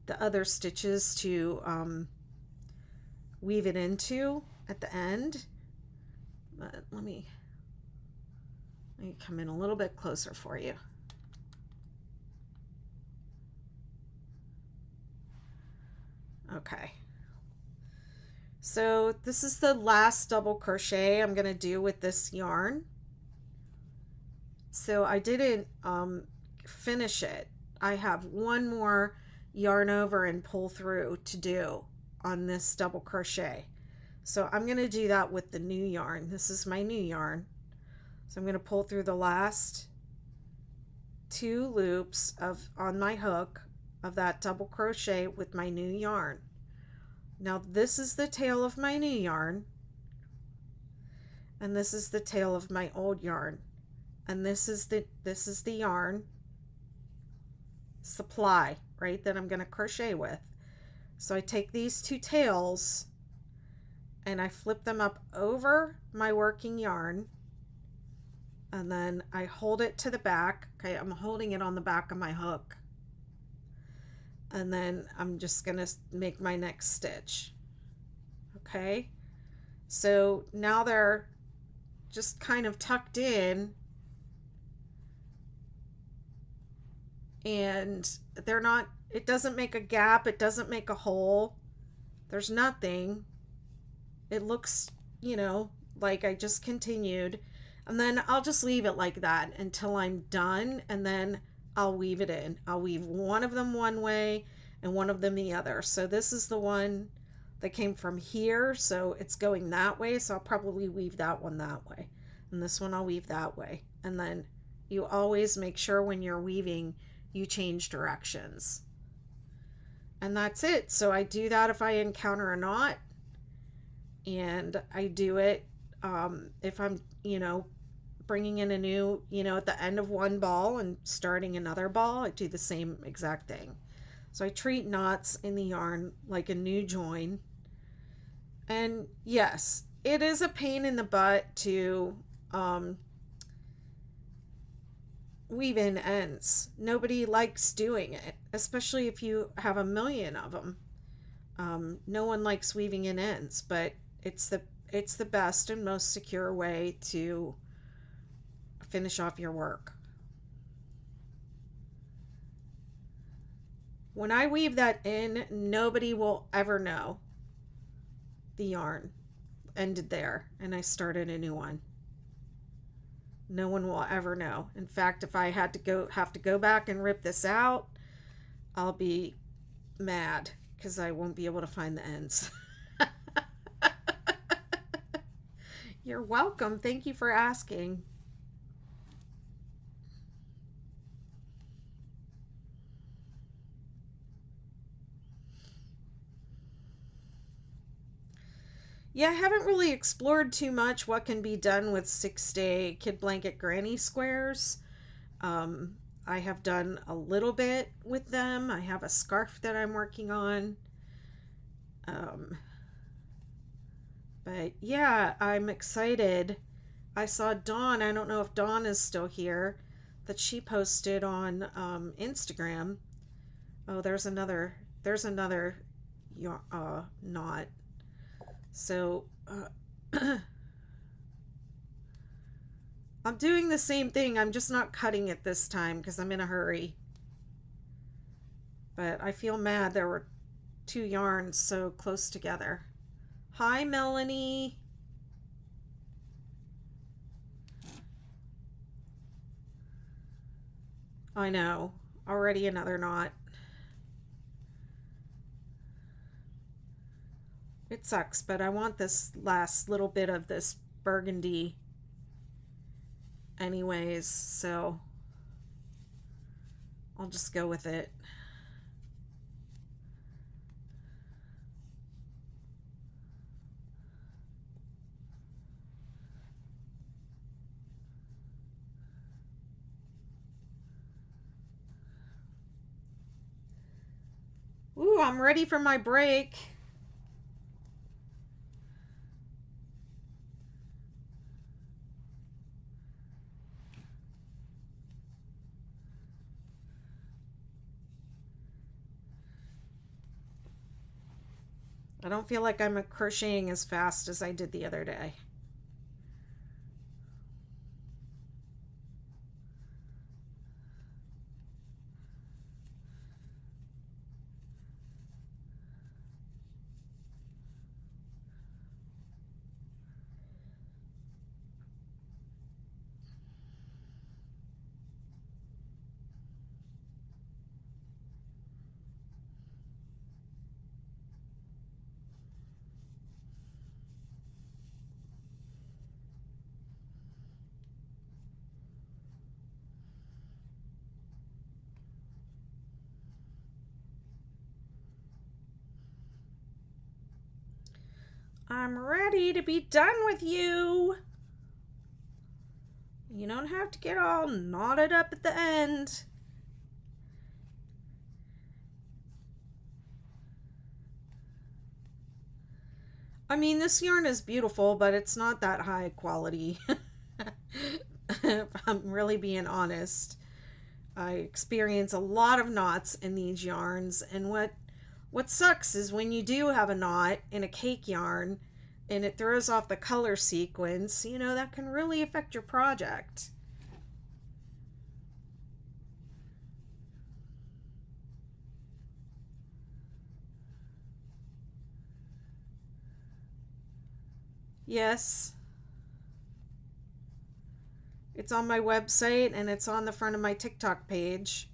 Speaker 1: the other stitches to weave it into at the end. But let me come in a little bit closer for you. Okay. So this is the last double crochet I'm going to do with this yarn. So I didn't finish it. I have one more yarn over and pull through to do on this double crochet. So I'm going to do that with the new yarn. This is my new yarn. So I'm going to pull through the last 2 loops on my hook of that double crochet with my new yarn. Now this is the tail of my new yarn, and this is the tail of my old yarn, and this is the yarn supply, right, that I'm going to crochet with. So I take these 2 tails and I flip them up over my working yarn, and then I hold it to the back. Okay, I'm holding it on the back of my hook, and then I'm just going to make my next stitch. Okay, so now they're just kind of tucked in, and they're not, it doesn't make a gap, it doesn't make a hole, there's nothing. It looks, you know, like I just continued, and then I'll just leave it like that until I'm done, and then I'll weave it in. I'll weave one of them one way and one of them the other. So this is the one that came from here, so it's going that way, so I'll probably weave that one that way, and this one I'll weave that way. And then you always make sure when you're weaving you change directions, and that's it. So I do that if I encounter a knot, and I do it if I'm, you know, bringing in a new, you know, at the end of one ball and starting another ball, I do the same exact thing. So I treat knots in the yarn like a new join. And yes, it is a pain in the butt to weave in ends. Nobody likes doing it, especially if you have a million of them. No one likes weaving in ends, but it's the best and most secure way to finish off your work. When I weave that in, nobody will ever know the yarn ended there and I started a new one. No one will ever know. In fact, if I have to go back and rip this out, I'll be mad. because I won't be able to find the ends. You're welcome. Thank you for asking. Yeah, I haven't really explored too much what can be done with 6-day kid blanket granny squares. I have done a little bit with them. I have a scarf that I'm working on. Um, but yeah, I'm excited. I saw Dawn, I don't know if Dawn is still here, that she posted on Instagram. Oh, there's another knot. So I'm doing the same thing. I'm just not cutting it this time because I'm in a hurry. But I feel mad there were two yarns so close together. Hi, Melanie. I know. Already another knot. It sucks, but I want this last little bit of this burgundy anyways, so I'll just go with it. Ooh, I'm ready for my break. I don't feel like I'm crocheting as fast as I did the other day. I'm ready to be done with you. You don't have to get all knotted up at the end. I mean, this yarn is beautiful, but it's not that high quality. If I'm really being honest. I experience a lot of knots in these yarns, and what sucks is when you do have a knot in a cake yarn and it throws off the color sequence, that can really affect your project. Yes, it's on my website and it's on the front of my TikTok page.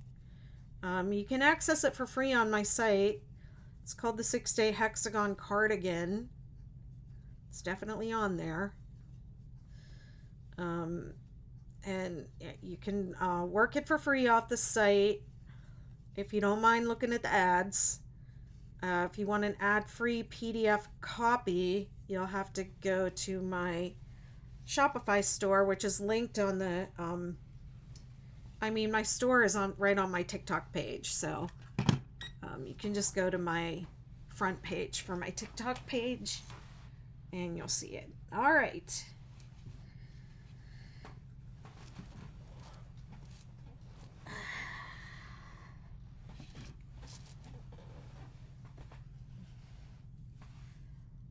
Speaker 1: You can access it for free on my site. It's called the 6-Day Hexagon Cardigan. It's definitely on there. And you can work it for free off the site if you don't mind looking at the ads. If you want an ad-free PDF copy, you'll have to go to my Shopify store, which is linked on the my store is right on my TikTok page, so you can just go to my front page for my TikTok page and you'll see it. All right.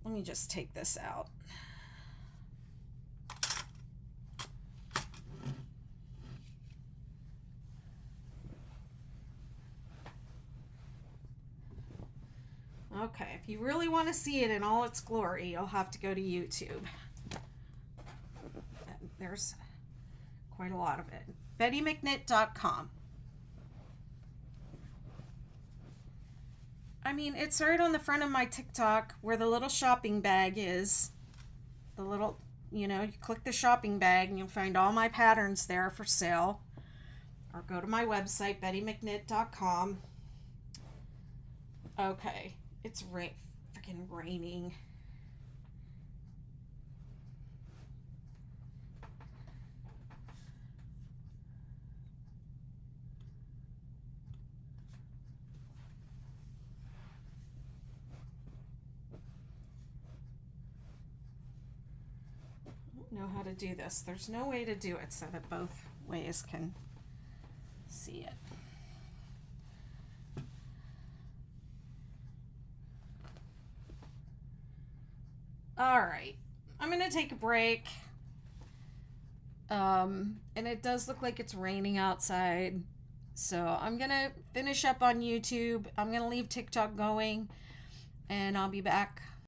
Speaker 1: Let me just take this out. Okay, if you really want to see it in all its glory, you'll have to go to YouTube. There's quite a lot of it. BettyMcKnit.com. I mean, it's right on the front of my TikTok where the little shopping bag is. The little, you know, you click the shopping bag and you'll find all my patterns there for sale. Or go to my website, bettymcknit.com. Okay, it's freaking raining. Know how to do this. There's no way to do it so that both ways can see it. All right, I'm gonna take a break. And it does look like it's raining outside, so I'm gonna finish up on YouTube. I'm gonna leave TikTok going, and I'll be back